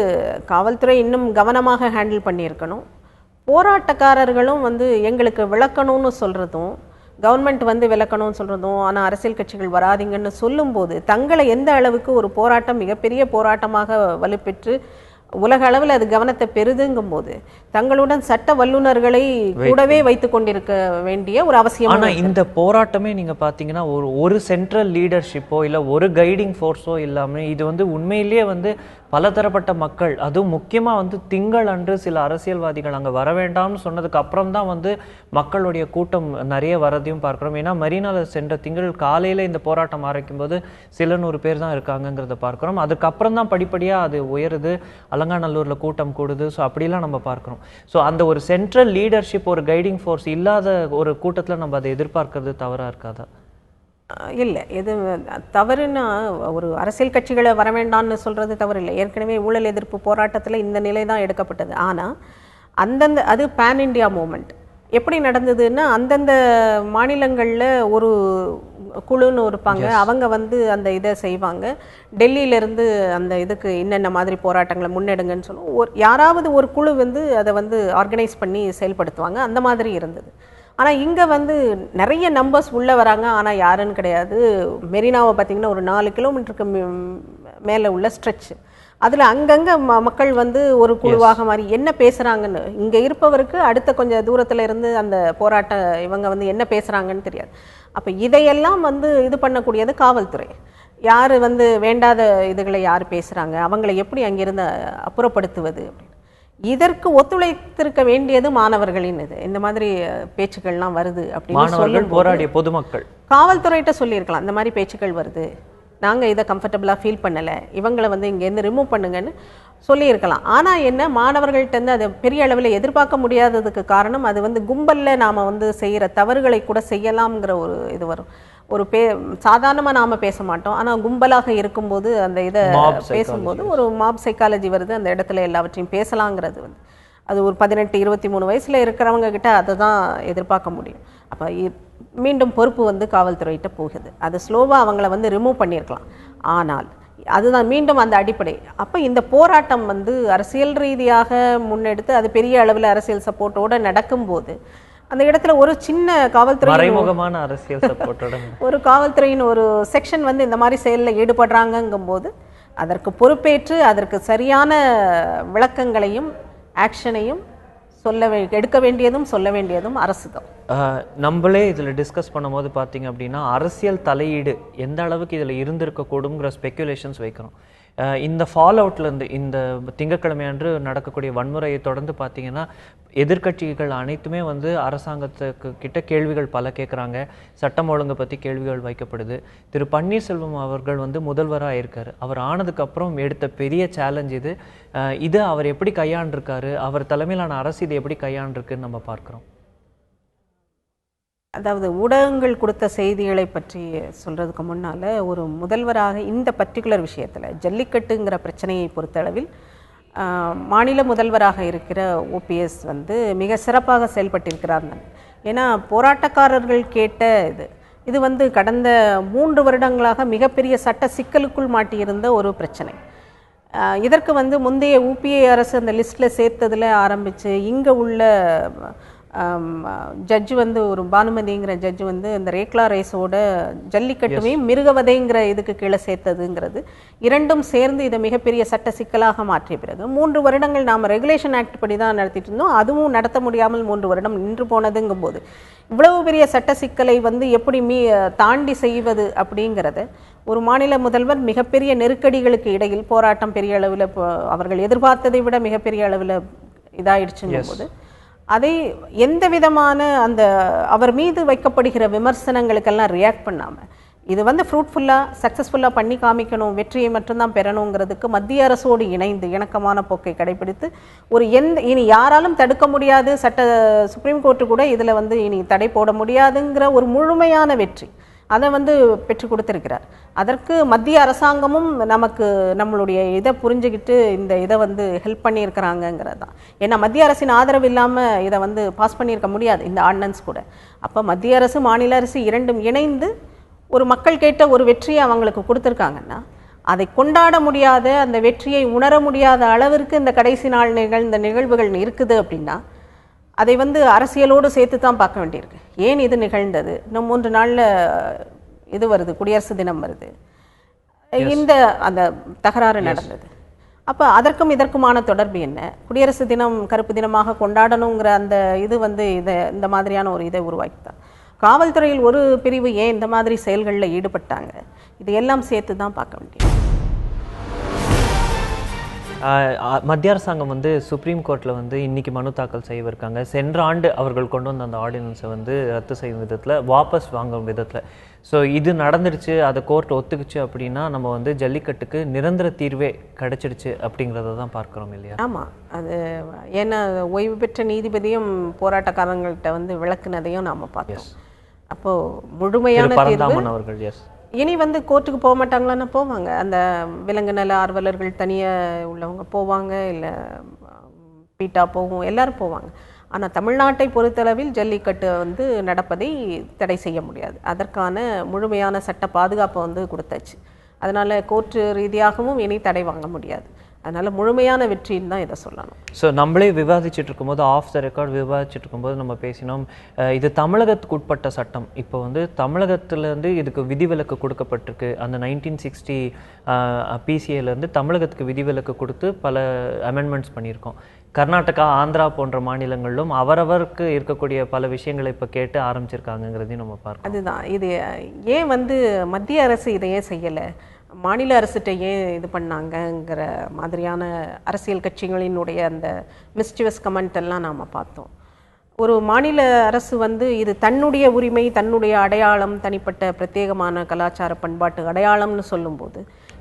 காவல்துறை இன்னும் கவனமாக ஹேண்டில் பண்ணியிருக்கணும். போராட்டக்காரர்களும் வந்து எங்களுக்கு விளக்கணும்னு சொல்கிறதும் கவர்மெண்ட் வந்து விளக்கணும்னு சொல்கிறதும், ஆனால் அரசியல் கட்சிகள் வராதிங்கன்னு சொல்லும்போது தங்களை எந்த அளவுக்கு ஒரு போராட்டம் மிகப்பெரிய போராட்டமாக வலுப்பெற்று உலக அளவில் அது கவனத்தை பெறுதுங்கும்போது தங்களுடன் சட்ட வல்லுநர்களை கூடவே வைத்து கொண்டிருக்க வேண்டிய ஒரு அவசியம். ஆனால் இந்த போராட்டமே நீங்கள் பார்த்தீங்கன்னா ஒரு சென்ட்ரல் லீடர்ஷிப்போ இல்லை ஒரு கைடிங் ஃபோர்ஸோ இல்லாமல் இது வந்து உண்மையிலேயே வந்து பலதரப்பட்ட மக்கள், அதுவும் முக்கியமாக வந்து திங்கள் அன்று சில அரசியல்வாதிகள் அங்கே வர வேண்டாம்னு சொன்னதுக்கு அப்புறம் தான் வந்து மக்களுடைய கூட்டம் நிறைய வரதையும் பார்க்குறோம். ஏன்னா மெரினாவில் சென்ற திங்கள் காலையில் இந்த போராட்டம் ஆரம்பிக்கும் போது சில 100 பேர் தான் இருக்காங்கங்கிறத பார்க்குறோம். அதுக்கப்புறம் தான் படிப்படியாக அது உயருது, அலங்காநல்லூரில் கூட்டம் கூடுது. ஸோ அப்படிலாம் நம்ம பார்க்குறோம். ஸோ அந்த ஒரு சென்ட்ரல் லீடர்ஷிப் ஒரு கைடிங் ஃபோர்ஸ் இல்லாத ஒரு கூட்டத்தில் நம்ம அதை எதிர்பார்க்கறது தவறாக இருக்காதா? இல்லை, எது தவறுன்னா ஒரு அரசியல் கட்சிகளை வர வேண்டாம்னு சொல்கிறது தவறு இல்லை. ஏற்கனவே ஊழல் எதிர்ப்பு போராட்டத்தில் இந்த நிலை தான் எடுக்கப்பட்டது. ஆனால் அது பேன் இண்டியா மூமெண்ட் எப்படி நடந்ததுன்னா அந்தந்த மாநிலங்களில் ஒரு குழுன்னு இருப்பாங்க, அவங்க வந்து அந்த இதை செய்வாங்க. டெல்லியிலேருந்து அந்த இதுக்கு என்னென்ன மாதிரி போராட்டங்களை முன்னெடுங்கன்னு சொல்லுவோம். யாராவது ஒரு குழு வந்து அதை வந்து ஆர்கனைஸ் பண்ணி செயல்படுத்துவாங்க. அந்த மாதிரி இருந்தது. ஆனால் இங்கே வந்து நிறைய நம்பர்ஸ் உள்ளே வராங்க, ஆனால் யாருன்னு கிடையாது. மெரினாவை பார்த்திங்கன்னா ஒரு 4 கிலோமீட்டருக்கு மேலே உள்ள ஸ்ட்ரெச். அதில் அங்கங்கே மக்கள் வந்து ஒரு குழுவாக மாதிரி என்ன பேசுகிறாங்கன்னு இங்கே இருப்பவருக்கு அடுத்த கொஞ்சம் தூரத்தில் இருந்து அந்த போராட்ட இவங்க வந்து என்ன பேசுகிறாங்கன்னு தெரியாது. அப்போ இதையெல்லாம் வந்து இது பண்ணக்கூடியது காவல்துறை. யார் வந்து வேண்டாத இதுகளை யார் பேசுகிறாங்க, அவங்களை எப்படி அங்கிருந்து அப்புறப்படுத்துவது அப்படின்னு இதற்கு ஒத்துழைத்திருக்க வேண்டியது மாணவர்களின் இது. இந்த மாதிரி பேச்சுக்கள்லாம் வருது அப்படின்னு சொல்லி போராடிய பொதுமக்கள் காவல்துறையிட்ட சொல்லியிருக்கலாம், இந்த மாதிரி பேச்சுக்கள் வருது, நாங்கள் இதை கம்ஃபர்டபுளாக ஃபீல் பண்ணலை, இவங்களை வந்து இங்கேருந்து ரிமூவ் பண்ணுங்கன்னு சொல்லியிருக்கலாம். ஆனால் என்ன மாணவர்கள்ட்டேருந்து அதை பெரிய அளவில் எதிர்பார்க்க முடியாததுக்கு காரணம் அது வந்து கும்பலில் நாம் வந்து செய்கிற தவறுகளை கூட செய்யலாம்ங்கிற ஒரு இது வரும். ஒரு சாதாரணமாக நாம் பேச மாட்டோம், ஆனால் கும்பலாக இருக்கும்போது அந்த இதை பேசும்போது ஒரு மாப் சைக்காலஜி வருது. அந்த இடத்துல எல்லாவற்றையும் பேசலாங்கிறது வந்து அது ஒரு 18-23 வயசில் இருக்கிறவங்க கிட்ட அதை தான் எதிர்பார்க்க முடியும். அப்போ மீண்டும் பொறுப்பு வந்து காவல்துறையிட்ட போகுது. அது ஸ்லோவாக அவங்கள வந்து ரிமூவ் பண்ணியிருக்கலாம். ஆனால் அதுதான் மீண்டும் அந்த அடிப்படை. அப்போ இந்த போராட்டம் வந்து அரசியல் ரீதியாக முன்னெடுத்து அது பெரிய அளவில் அரசியல் சப்போர்ட்டோடு நடக்கும்போது அந்த இடத்துல ஒரு சின்ன காவல்துறை மறைமுகமான அரசியல் சப்போர்ட்டோட ஒரு காவல்துறையின் ஒரு செக்ஷன் வந்து இந்த மாதிரி செயலில் ஈடுபடுறாங்கங்கும்போது அதற்கு பொறுப்பேற்று அதற்கு சரியான விளக்கங்களையும் ஆக்ஷனையும் எடுக்க வேண்டியதும் சொல்ல வேண்டியதும் அரசு தான். நம்மளே இதில் டிஸ்கஸ் பண்ணும்போது பார்த்தீங்க அப்படின்னா அரசியல் தலையீடு எந்த அளவுக்கு இதில் இருந்திருக்கக்கூடுங்கிற ஸ்பெக்குலேஷன்ஸ் வைக்கிறோம். இந்த ஃபால் அவுட்லேருந்து இந்த திங்கட்கிழமை அன்று நடக்கக்கூடிய வன்முறையை தொடர்ந்து பார்த்தீங்கன்னா எதிர்க்கட்சிகள் அனைத்துமே வந்து அரசாங்கத்துக்கு கிட்ட கேள்விகள் பல கேட்குறாங்க. சட்டம் ஒழுங்கை பற்றி கேள்விகள் வைக்கப்படுது. திரு பன்னீர்செல்வம் அவர்கள் வந்து முதல்வராக இருக்கார். அவர் ஆனதுக்கப்புறம் எடுத்த பெரிய சேலஞ்ச் இது அவர் எப்படி கையாண்டிருக்காரு, அவர் தலைமையிலான அரசு இதை எப்படி கையாண்டிருக்குன்னு நம்ம பார்க்குறோம். அதாவது ஊடகங்கள் கொடுத்த செய்திகளை பற்றி சொல்கிறதுக்கு முன்னால் ஒரு முதல்வராக இந்த பர்டிகுலர் விஷயத்தில் ஜல்லிக்கட்டுங்கிற பிரச்சனையை பொறுத்தளவில் மாநில முதல்வராக இருக்கிற ஓபிஎஸ் வந்து மிக சிறப்பாக செயல்பட்டிருக்கிறார். ஏன்னா போராட்டக்காரர்கள் கேட்ட இது வந்து கடந்த 3 வருடங்களாக மிகப்பெரிய சட்ட சிக்கலுக்குள் மாட்டியிருந்த ஒரு பிரச்சனை. இதற்கு வந்து முந்தைய UPA அரசு அந்த லிஸ்ட்டில் சேர்த்ததில் ஆரம்பித்து இங்கே உள்ள ஜட்ஜு வந்து ஒரு பானுமதிங்கிற ஜட்ஜு வந்து இந்த ரேக்லா ரைஸோட ஜல்லிக்கட்டுமையும் மிருகவதைங்கிற இதுக்கு கீழே சேர்த்ததுங்கிறது இரண்டும் சேர்ந்து இதை மிகப்பெரிய சட்ட சிக்கலாக மாற்றிய பிறகு 3 வருடங்கள் நாம் ரெகுலேஷன் ஆக்ட் படி தான் நடத்திட்டு இருந்தோம். அதுவும் நடத்த முடியாமல் 3 வருடம் நின்று போனதுங்கும் போது இவ்வளவு பெரிய சட்ட சிக்கலை வந்து எப்படி தாண்டி செய்வது அப்படிங்கிறத ஒரு மாநில முதல்வர் மிகப்பெரிய நெருக்கடிகளுக்கு இடையில் போராட்டம் பெரிய அளவில் அவர்கள் எதிர்பார்த்ததை விட மிகப்பெரிய அளவில் இதாயிடுச்சுங்கும் போது அதை எந்த விதமான அந்த அவர் மீது வைக்கப்படுகிற விமர்சனங்களுக்கெல்லாம் ரியாக்ட் பண்ணாமல் இது வந்து ஃப்ரூட்ஃபுல்லாக சக்ஸஸ்ஃபுல்லாக பண்ணி காமிக்கணும், வெற்றியை மட்டும்தான் பெறணுங்கிறதுக்கு மத்திய அரசோடு இணைந்து இணக்கமான போக்கை கடைபிடித்து இனி யாராலும் தடுக்க முடியாது, சுப்ரீம் கோர்ட்டு கூட இதில் வந்து இனி தடை போட முடியாதுங்கிற ஒரு முழுமையான வெற்றி அதை வந்து பெற்று கொடுத்திருக்கிறார். அதற்கு மத்திய அரசாங்கமும் நம்மளுடைய இதை புரிஞ்சுக்கிட்டு இந்த இதை வந்து ஹெல்ப் பண்ணியிருக்கிறாங்கங்கிறது தான். ஏன்னா மத்திய அரசின் ஆதரவு இல்லாமல் இதை வந்து பாஸ் பண்ணியிருக்க முடியாது இந்த ஆர்டினன்ஸ் கூட. அப்போ மத்திய அரசு மாநில அரசு இரண்டும் இணைந்து ஒரு மக்கள் கேட்ட ஒரு வெற்றியை அவங்களுக்கு கொடுத்துருக்காங்கன்னா அதை கொண்டாட முடியாத அந்த வெற்றியை உணர முடியாத அளவிற்கு இந்த கடைசி நாள் இந்த நிகழ்வுகள் இருக்குது அப்படின்னா அதை வந்து அரசியலோடு சேர்த்து தான் பார்க்க வேண்டியிருக்கு. ஏன் இது நிகழ்ந்தது, இன்னும் 3 நாளில் இது வருது, குடியரசு தினம் வருது, இந்த அந்த தகராறு நடந்தது. அப்போ அதற்கும் இதற்குமான தொடர்பு என்ன? குடியரசு தினம் கருப்பு தினமாக கொண்டாடணுங்கிற அந்த இது வந்து இந்த மாதிரியான ஒரு இதை உருவாக்கித்தான். காவல்துறையில் ஒரு பிரிவு ஏன் இந்த மாதிரி செயல்களில் ஈடுபட்டாங்க, இதையெல்லாம் சேர்த்து தான் பார்க்க வேண்டியது. மத்திய அரசாங்கம் வந்து சுப்ரீம் கோர்ட்டில் வந்து இன்னைக்கு மனு தாக்கல் செய்யவிருக்காங்க. சென்ற ஆண்டு அவர்கள் கொண்டு வந்த அந்த ஆர்டினன்ஸை வந்து ரத்து செய்யும் விதத்தில், வாபஸ் வாங்கும் விதத்தில். ஸோ இது நடந்துருச்சு, அதை கோர்ட் ஒத்துக்குச்சு அப்படின்னா நம்ம வந்து ஜல்லிக்கட்டுக்கு நிரந்தர தீர்வே கிடைச்சிடுச்சு அப்படிங்கிறத தான் பார்க்குறோம் இல்லையா? ஆமாம், அது ஏன்னா ஓய்வு பெற்ற நீதிபதியும் போராட்டக்காரங்கள்கிட்ட வந்து விளக்குனதையும் நாம் பார்த்தோம். அப்போது முழுமையான தீர்வு அவர்கள் இனி வந்து கோர்ட்டுக்கு போக மாட்டாங்களான்னா போவாங்க. அந்த விலங்கு நல ஆர்வலர்கள் தனியாக உள்ளவங்க போவாங்க, இல்லை பீட்டா போகும், எல்லோரும் போவாங்க. ஆனால் தமிழ்நாட்டை பொறுத்தளவில் ஜல்லிக்கட்டு வந்து நடப்பதை தடை செய்ய முடியாது. அதற்கான முழுமையான சட்ட பாதுகாப்பை வந்து கொடுத்தாச்சு. அதனால் கோர்ட்டு ரீதியாகவும் இனி தடை வாங்க முடியாது. அதனால் முழுமையான வெற்றின்னு தான் இதை சொல்லணும். ஸோ நம்மளே விவாதிச்சுட்டு இருக்கும்போது, ஆஃப் த ரெக்கார்ட் விவாதிச்சுட்டு இருக்கும்போது நம்ம பேசினோம், இது தமிழகத்துக்கு உட்பட்ட சட்டம். இப்போ வந்து தமிழகத்துலேருந்து இதுக்கு விதிவிலக்கு கொடுக்கப்பட்டிருக்கு. அந்த 1960 PCAலேருந்து தமிழகத்துக்கு விதிவிலக்கு கொடுத்து பல அமெண்ட்மெண்ட்ஸ் பண்ணியிருக்கோம். கர்நாடகா, ஆந்திரா போன்ற மாநிலங்களிலும் அவரவருக்கு இருக்கக்கூடிய பல விஷயங்களை இப்போ கேட்டு ஆரம்பிச்சிருக்காங்கிறதையும் நம்ம பார்க்கணும். அதுதான் இது ஏன் வந்து மத்திய அரசு இதையே செய்யலை, மாநில அரசுகிட்ட ஏன் இது பண்ணாங்கங்கிற மாதிரியான அரசியல் கட்சிகளினுடைய அந்த மிஸ்டிவஸ் கமெண்ட் எல்லாம் நாம் பார்த்தோம். ஒரு மாநில அரசு வந்து இது தன்னுடைய உரிமை, தன்னுடைய அடையாளம், தனிப்பட்ட பிரத்யேகமான கலாச்சார பண்பாட்டு அடையாளம்னு சொல்லும்போது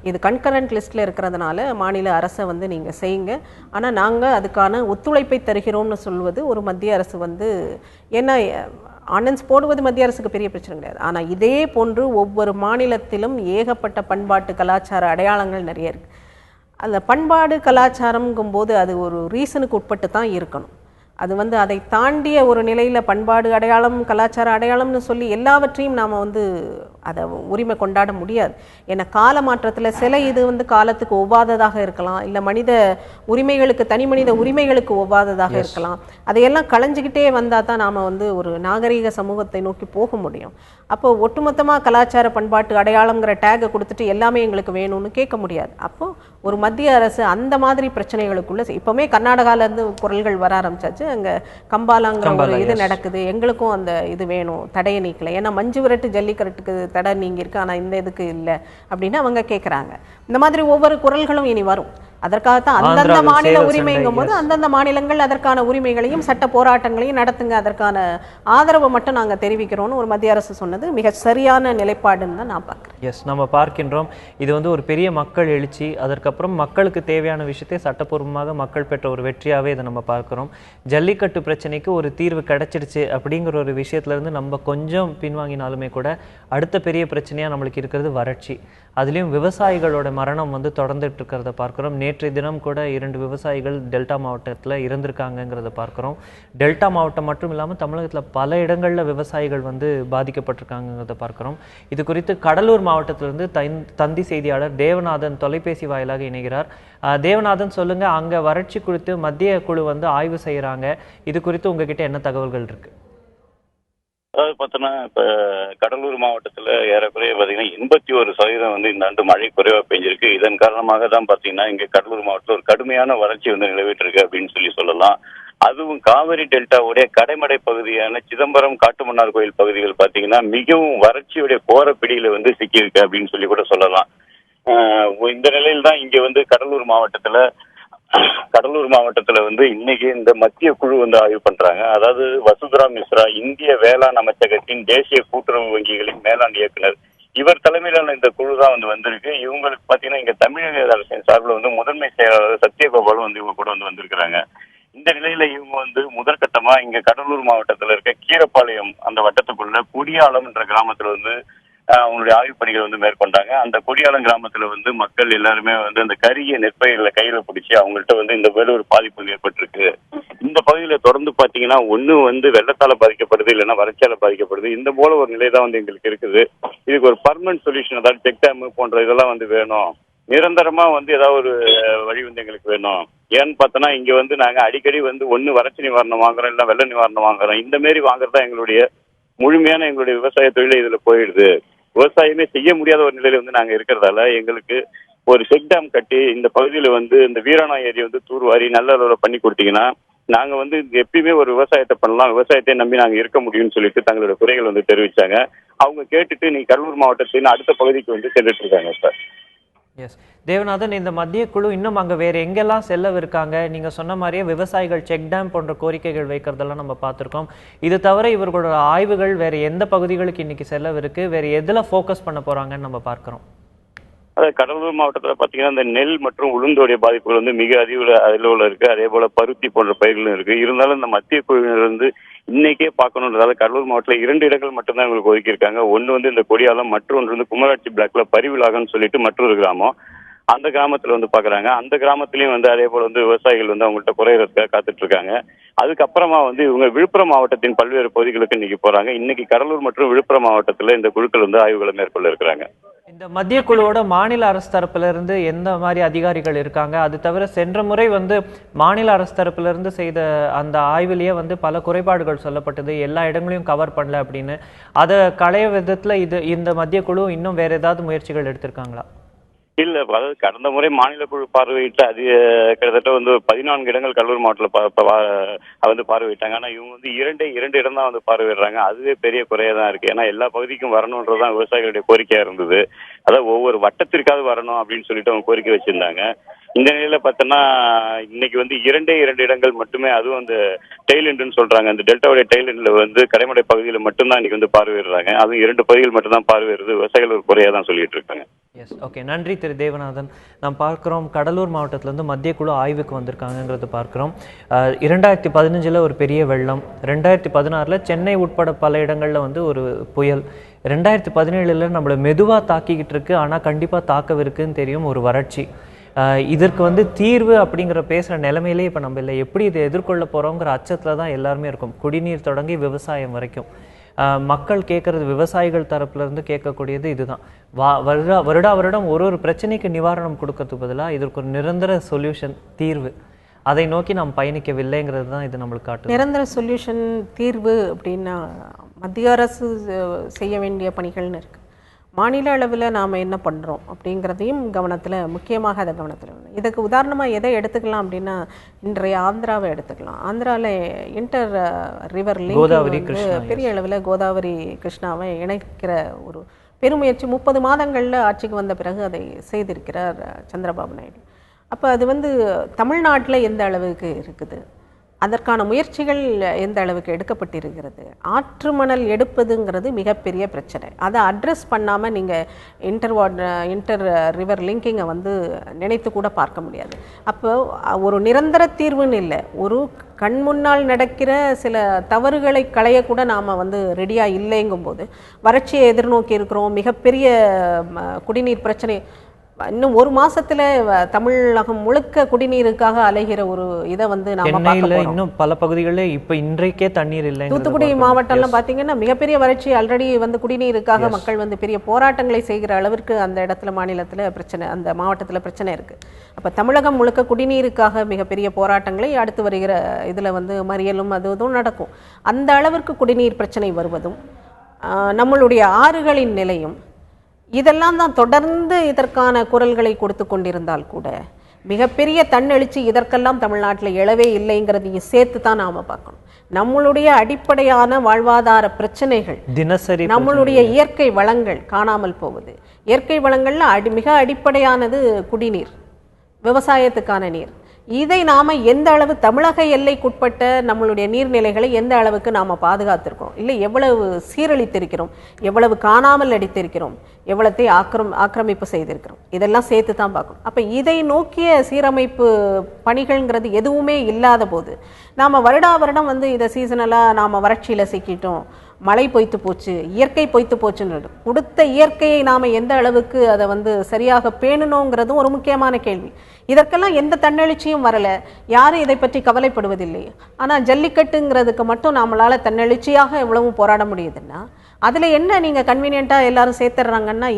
இது கன்கரண்ட் லிஸ்ட்டில் இருக்கிறதுனால மாநில அரசை வந்து நீங்கள் செய்யுங்க, ஆனால் நாங்கள் அதுக்கான ஒத்துழைப்பை தருகிறோம்னு சொல்வது ஒரு மத்திய அரசு வந்து, ஏன்னா ஆர்டினன்ஸ் போடுவது மத்திய அரசுக்கு பெரிய பிரச்சனை கிடையாது. ஆனால் இதே போன்று ஒவ்வொரு மாநிலத்திலும் ஏகப்பட்ட பண்பாட்டு கலாச்சார அடையாளங்கள் நிறைய இருக்குது. அந்த பண்பாடு கலாச்சாரம்ங்கும்போது அது ஒரு ரீசனுக்கு உட்பட்டு தான் இருக்கணும். அது வந்து அதை தாண்டிய ஒரு நிலையில் பண்பாடு அடையாளம், கலாச்சார அடையாளம்னு சொல்லி எல்லாவற்றையும் நாம் வந்து அதை உரிமை கொண்டாட முடியாது. ஏன்னா கால மாற்றத்தில் சில இது வந்து காலத்துக்கு ஒவ்வாததாக இருக்கலாம், இல்லை மனித உரிமைகளுக்கு தனி மனித உரிமைகளுக்கு ஒவ்வாததாக இருக்கலாம். அதையெல்லாம் களைஞ்சிக்கிட்டே வந்தால் தான் நாம் வந்து ஒரு நாகரீக சமூகத்தை நோக்கி போக முடியும். அப்போ ஒட்டுமொத்தமாக கலாச்சார பண்பாட்டு அடையாளங்கிற டேகை கொடுத்துட்டு எல்லாமே எங்களுக்கு வேணும்னு கேட்க முடியாது. அப்போது ஒரு மத்திய அரசு அந்த மாதிரி பிரச்சனைகளுக்குள்ள இப்போவுமே கர்நாடகாவிலேருந்து குரல்கள் வர ஆரம்பிச்சாச்சு. அங்கே கம்பாலாங்கிற ஒரு இது நடக்குது, எங்களுக்கும் அந்த இது வேணும், தடையை நீக்கலை. ஏன்னா மஞ்சு விரட்டு ஜல்லிக்கட்டுக்கு தடை நீங்கியிருக்கு, ஆனால் இந்த இதுக்கு இல்லை அப்படின்னு அவங்க கேட்குறாங்க. இந்த மாதிரி ஒவ்வொரு குரல்களும் இனி வரும். அதற்காகத்தான் அந்தந்த மாநில உரிமைங்கும் போது அந்தந்த மாநிலங்கள் அதற்கான உரிமைகளையும் சட்ட போராட்டங்களையும் நடத்துங்க, அதற்கான ஆதரவை மட்டும் நாங்கள் தெரிவிக்கிறோம்னு ஒரு மத்திய அரசு சொன்னது மிக சரியான நிலைப்பாடுன்னு தான் நான் பார்க்குறேன். எஸ், நம்ம பார்க்கின்றோம் இது வந்து ஒரு பெரிய மக்கள் எழுச்சி. அதற்கப்புறம் மக்களுக்கு தேவையான விஷயத்தை சட்டப்பூர்வமாக மக்கள் பெற்ற ஒரு வெற்றியாகவே இதை நம்ம பார்க்குறோம். ஜல்லிக்கட்டு பிரச்சனைக்கு ஒரு தீர்வு கிடைச்சிடுச்சு அப்படிங்கிற ஒரு விஷயத்துலேருந்து நம்ம கொஞ்சம் பின்வாங்கினாலுமே கூட அடுத்த பெரிய பிரச்சனையாக நம்மளுக்கு இருக்கிறது வறட்சி. அதுலேயும் விவசாயிகளோட மரணம் வந்து தொடர்ந்துட்டு இருக்கிறத பார்க்குறோம். நேற்றைய தினம் கூட 2 விவசாயிகள் டெல்டா மாவட்டத்தில் இறந்திருக்காங்கிறத பார்க்குறோம். டெல்டா மாவட்டம் மட்டும் இல்லாமல் தமிழகத்தில் பல இடங்களில் விவசாயிகள் வந்து பாதிக்கப்பட்டிருக்காங்கிறத பார்க்குறோம். இது குறித்து கடலூர் மாவட்டத்திலிருந்து தந்தி செய்தியாளர் தேவநாதன் தொலைபேசி வாயிலாக இணைகிறார். தேவநாதன், சொல்லுங்க, அங்கே வறட்சி குறித்து மத்திய குழு வந்து ஆய்வு செய்கிறாங்க. இது குறித்து உங்ககிட்ட என்ன தகவல்கள் இருக்கு? அதாவது பார்த்தோன்னா இப்போ கடலூர் மாவட்டத்தில் ஏறக்குறைய பார்த்தீங்கன்னா 81% வந்து இந்த ஆண்டு மழை குறைவாக பெஞ்சிருக்கு. இதன் காரணமாக தான் பார்த்தீங்கன்னா இங்கே கடலூர் மாவட்டத்தில் ஒரு கடுமையான வறட்சி வந்து நிலவிட்டு அப்படின்னு சொல்லலாம். அதுவும் காவிரி டெல்டாவுடைய கடைமடை பகுதியான சிதம்பரம், காட்டுமன்னார் கோயில் பகுதிகள் பார்த்தீங்கன்னா மிகவும் வறட்சியுடைய கோர பிடியில வந்து சிக்கியிருக்கு அப்படின்னு கூட சொல்லலாம். இந்த நிலையில் தான் இங்கே வந்து கடலூர் மாவட்டத்துல வந்து இன்னைக்கு இந்த மத்திய குழு வந்து ஆய்வு பண்றாங்க. அதாவது வசுந்தரா மிஸ்ரா, இந்திய வேளாண் அமைச்சகத்தின் தேசிய கூட்டுறவு வங்கிகளின் மேலாண் இயக்குனர், இவர் தலைமையிலான இந்த குழு தான் வந்து வந்திருக்கு. இவங்களுக்கு பாத்தீங்கன்னா இங்க தமிழக அரசின் சார்பில் வந்து முதன்மை செயலாளர் சத்யகோபாலும் வந்து இவங்க கூட வந்து வந்திருக்கிறாங்க. இந்த நிலையில இவங்க வந்து முதற்கட்டமா இங்க கடலூர் மாவட்டத்துல இருக்க கீரப்பாளையம் அந்த வட்டத்துக்குள்ள குடியாலம் என்ற கிராமத்துல வந்து அவங்களுடைய ஆய்வு பணிகள் வந்து மேற்கொண்டாங்க. அந்த கொடியாலம் கிராமத்துல வந்து மக்கள் எல்லாருமே வந்து அந்த கரிய நெற்பயிர்களை கையில பிடிச்சி அவங்கள்ட்ட வந்து இந்த வேலை ஒரு பாதிப்பு ஏற்பட்டிருக்கு. இந்த பகுதியில தொடர்ந்து பாத்தீங்கன்னா ஒண்ணு வந்து வெள்ளத்தால பாதிக்கப்படுது, இல்லைன்னா வறட்சியால பாதிக்கப்படுது. இந்த போல ஒரு நிலை தான் வந்து எங்களுக்கு இருக்குது. இதுக்கு ஒரு பர்மனன்ட் சொல்யூஷன், அதாவது செக் டேம் போன்ற இதெல்லாம் வந்து வேணும். நிரந்தரமா வந்து ஏதாவது ஒரு வழி வந்து எங்களுக்கு வேணும். ஏன்னு பார்த்தோன்னா இங்க வந்து நாங்க அடிக்கடி வந்து ஒண்ணு வறட்சி நிவாரணம் வாங்குறோம், இல்லை வெள்ள நிவாரணம் வாங்குறோம். இந்த மாரி வாங்குறதா எங்களுடைய முழுமையான எங்களுடைய விவசாய தொழிலை இதுல போயிடுது. விவசாயமே செய்ய முடியாத ஒரு நிலையில வந்து நாங்க இருக்கிறதால எங்களுக்கு ஒரு செக் டேம் கட்டி இந்த பகுதியில வந்து இந்த வீராணா ஏரி வந்து தூர்வாரி நல்ல அளவில் பண்ணி கொடுத்தீங்கன்னா நாங்க வந்து எப்பயுமே ஒரு விவசாயத்தை பண்ணலாம், விவசாயத்தை நம்பி நாங்க இருக்க முடியும்னு சொல்லிட்டு தங்களோட குறைகள் வந்து தெரிவிச்சாங்க. அவங்க கேட்டுட்டு நீ கடலூர் மாவட்டத்தின் அடுத்த பகுதிக்கு வந்து சென்றுட்டு இருக்காங்க சார். எஸ் தேவநாதன், இந்த மத்திய குழு இன்னும் அங்கே வேறு எங்கெல்லாம் செல்லவிருக்காங்க? நீங்கள் சொன்ன மாதிரியே விவசாயிகள் செக் டேம் போன்ற கோரிக்கைகள் வைக்கிறதெல்லாம் நம்ம பார்த்துருக்கோம். இது தவிர இவர்களோட ஆய்வுகள் வேறு எந்த பகுதிகளுக்கு இன்னைக்கு செல்லவிருக்கு, வேறு எதில் ஃபோக்கஸ் பண்ண போகிறாங்கன்னு நம்ம பார்க்குறோம்? அதாவது கடலூர் மாவட்டத்தில் பார்த்தீங்கன்னா இந்த நெல் மற்றும் உளுந்தோடைய பாதிப்புகள் வந்து மிக அதிகளவில் இருக்கு. அதே போல பருத்தி போன்ற பயிர்களும் இருக்கு. இருந்தாலும் இந்த மத்திய குழுவினர் வந்து இன்னைக்கே பார்க்கணுன்றதால கடலூர் மாவட்டத்தில் 2 இடங்கள் மட்டும்தான் இவங்களுக்கு ஒதுக்கியிருக்காங்க. ஒன்று வந்து இந்த கொடியாலம், மற்றொன்று வந்து குமராட்சி பிளாக்ல பரிவிலாகன்னு சொல்லிட்டு மற்றொரு கிராமம். அந்த கிராமத்துல வந்து பாக்குறாங்க. அந்த கிராமத்திலயும் வந்து அதே போல வந்து விவசாயிகள் வந்து அவங்கள்ட்ட குறையறதுக்காக காத்துட்டு இருக்காங்க. அதுக்கப்புறமா வந்து இவங்க விழுப்புரம் மாவட்டத்தின் பல்வேறு பகுதிகளுக்கு இன்னைக்கு போறாங்க. இன்னைக்கு கடலூர் மற்றும் விழுப்புரம் மாவட்டத்துல இந்த குழுக்கள் வந்து ஆய்வுகளை மேற்கொள்ள இருக்கிறாங்க. இந்த மத்திய குழுவோட மாநில அரசு தரப்புல இருந்து எந்த மாதிரி அதிகாரிகள் இருக்காங்க? அது தவிர சென்ற முறை வந்து மாநில அரசு தரப்புல இருந்து செய்த அந்த ஆய்விலேயே வந்து பல குறைபாடுகள் சொல்லப்பட்டது, எல்லா இடங்களையும் கவர் பண்ணல அப்படின்னு. அதை களைய விதத்துல இந்த மத்திய குழு இன்னும் வேற ஏதாவது முயற்சிகள் எடுத்திருக்காங்களா? இல்ல, அதாவது கடந்த முறை மாநில குழு பார்வையிட்டு அது கிட்டத்தட்ட வந்து 14 இடங்கள் கடலூர் மாவட்டத்தில் வந்து பார்வையிட்டாங்க. ஆனா இவங்க வந்து இரண்டு இடம் தான் வந்து பார்வையிடுறாங்க. அதுவே பெரிய குறையா தான் இருக்கு. ஏன்னா எல்லா பகுதிக்கும் வரணுன்றதுதான் விவசாயிகளுடைய கோரிக்கையா இருந்தது. அதாவது ஒவ்வொரு வட்டத்திற்காவது வரணும் அப்படின்னு சொல்லிட்டு அவங்க கோரிக்கை வச்சிருந்தாங்க. இந்த நிலையில பார்த்தோன்னா இன்னைக்கு வந்து 2 இடங்கள் மட்டுமே, அதுவும் அந்த டெய்லெண்டுன்னு சொல்றாங்க, அந்த டெல்டாவுடைய டெய்லெண்ட்ல வந்து கடைமடை பகுதியில மட்டும்தான் இன்னைக்கு வந்து பார்வையிடுறாங்க. அதுவும் 2 பகுதிகள் மட்டும்தான் பார்வையிடுறது. விவசாயிகள் ஒரு குறையா தான் சொல்லிட்டு இருக்காங்க. எஸ், ஓகே, நன்றி திரு தேவநாதன். நாம் பார்க்குறோம் கடலூர் மாவட்டத்திலேருந்து மத்திய குழு ஆய்வுக்கு வந்திருக்காங்கிறத பார்க்குறோம். 2015 ஒரு பெரிய வெள்ளம், 2016 சென்னை உட்பட பல இடங்களில் வந்து ஒரு புயல், 2017 நம்மளை மெதுவாக தாக்கிக்கிட்டு இருக்கு, ஆனால் கண்டிப்பாக தாக்கவிருக்குன்னு தெரியும் ஒரு வறட்சி. இதற்கு வந்து தீர்வு அப்படிங்கிற பேசுகிற நிலைமையிலே இப்போ நம்ம இல்லை. எப்படி இதை எதிர்கொள்ள போகிறோங்கிற அச்சத்தில் தான் எல்லாருமே இருக்கும், குடிநீர் தொடங்கி விவசாயம் வரைக்கும். மக்கள் கேட்கறது, விவசாயிகள் தரப்புல இருந்து கேட்கக்கூடியது இதுதான். வருடா வருடம் ஒரு பிரச்சனைக்கு நிவாரணம் கொடுக்கறதுக்கு பதிலாக இதற்கு ஒரு நிரந்தர சொல்யூஷன், தீர்வு, அதை நோக்கி நாம் பயணிக்கவில்லைங்கிறது தான் இது நம்மளுக்கு காட்டுது. நிரந்தர சொல்யூஷன், தீர்வு அப்படின்னா மத்திய அரசு செய்ய வேண்டிய பணிகள்னு இருக்குது. மாநில அளவில் நாம் என்ன பண்ணுறோம் அப்படிங்கிறதையும் கவனத்தில், முக்கியமாக அதை கவனத்தில். இதுக்கு உதாரணமாக எதை எடுத்துக்கலாம் அப்படின்னா, இன்றைய ஆந்திராவை எடுத்துக்கலாம். ஆந்திராவில் இன்டர் ரிவர் லிங்க் பெரிய அளவில் கோதாவரி கிருஷ்ணாவை இணைக்கிற ஒரு பெருமுயற்சி 30 மாதங்களில் ஆட்சிக்கு வந்த பிறகு அதை செய்திருக்கிறார் சந்திரபாபு நாயுடு. அப்போ அது தமிழ்நாட்டில் எந்த அளவுக்கு இருக்குது, அதற்கான முயற்சிகள் எந்த அளவுக்கு எடுக்கப்பட்டிருக்கிறது. ஆற்று மணல் எடுப்பதுங்கிறது மிகப்பெரிய பிரச்சனை. அதை அட்ரஸ் பண்ணாமல் நீங்கள் இன்டர் ரிவர் லிங்கிங்கை நினைத்து கூட பார்க்க முடியாது. அப்போ ஒரு நிரந்தர தீர்வுன்னு இல்லை, ஒரு கண் முன்னால் நடக்கிற சில தவறுகளை களையக்கூட நாம் ரெடியாக இல்லைங்கும்போது வறட்சியை எதிர்நோக்கி இருக்கிறோம். மிகப்பெரிய குடிநீர் பிரச்சனை இன்னும் ஒரு மாசத்துல தமிழகம் முழுக்க குடிநீருக்காக அலைகிற ஒரு இதை இன்னும் பல பகுதிகளில் இப்ப இன்றைக்கே தண்ணீர் இல்லை. தூத்துக்குடி மாவட்டம்லாம் பாத்தீங்கன்னா மிகப்பெரிய வறட்சி. ஆல்ரெடி குடிநீருக்காக மக்கள் பெரிய போராட்டங்களை செய்கிற அளவிற்கு அந்த இடத்துல, மாநிலத்துல பிரச்சனை, அந்த மாவட்டத்துல பிரச்சனை இருக்கு. அப்ப தமிழகம் முழுக்க குடிநீருக்காக மிகப்பெரிய போராட்டங்களை அடுத்து வருகிற இதுல மறியலும் அதுவும் நடக்கும். அந்த அளவிற்கு குடிநீர் பிரச்சனை வருவதும், நம்மளுடைய ஆறுகளின் நிலையும், இதெல்லாம் தான் தொடர்ந்து இதற்கான குரல்களை கொடுத்து கொண்டிருந்தால் கூட மிகப்பெரிய தன்னெழுச்சி இதற்கெல்லாம் தமிழ்நாட்டில் எழவே இல்லைங்கிறதையும் சேர்த்து தான் நாம் பார்க்கணும். நம்மளுடைய அடிப்படையான வாழ்வாதார பிரச்சனைகள், தினசரி நம்மளுடைய இயற்கை வளங்கள் காணாமல் போவது. இயற்கை வளங்கள்ல மிக அடிப்படையானது குடிநீர், விவசாயத்துக்கான நீர். இதை நாம் எந்த அளவு தமிழக எல்லைக்குட்பட்ட நம்மளுடைய நீர்நிலைகளை எந்த அளவுக்கு நாம் பாதுகாத்திருக்கிறோம், இல்லை எவ்வளவு சீரழித்திருக்கிறோம், எவ்வளவு காணாமல் அடித்திருக்கிறோம், எவ்வளத்தை ஆக்கிரமிப்பு செய்திருக்கிறோம், இதெல்லாம் சேர்த்து தான் பார்க்கணும். அப்போ இதை நோக்கிய சீரமைப்பு பணிகள்ங்கிறது எதுவுமே இல்லாத போது நாம் வருடா வருடம் இதை சீசனலாக நாம் வறட்சியில் சிக்கிட்டோம், மழை பொய்த்து போச்சு, இயற்கை பொய்த்து போச்சுன்னு கொடுத்த இயற்கையை நாம் எந்த அளவுக்கு அதை சரியாக பேணணுங்கிறதும் ஒரு முக்கியமான கேள்வி. இதற்கெல்லாம் எந்த தன்னெழுச்சியும் வரல, யாரும் இதை பற்றி கவலைப்படுவதில்லை. ஆனால் ஜல்லிக்கட்டுங்கிறதுக்கு மட்டும் நம்மளால் தன்னெழுச்சியாக எவ்வளவு போராட முடியுதுன்னா, அதில் என்ன நீங்கள் கன்வீனியண்ட்டாக எல்லாரும் சேர்த்துடுறாங்கன்னா,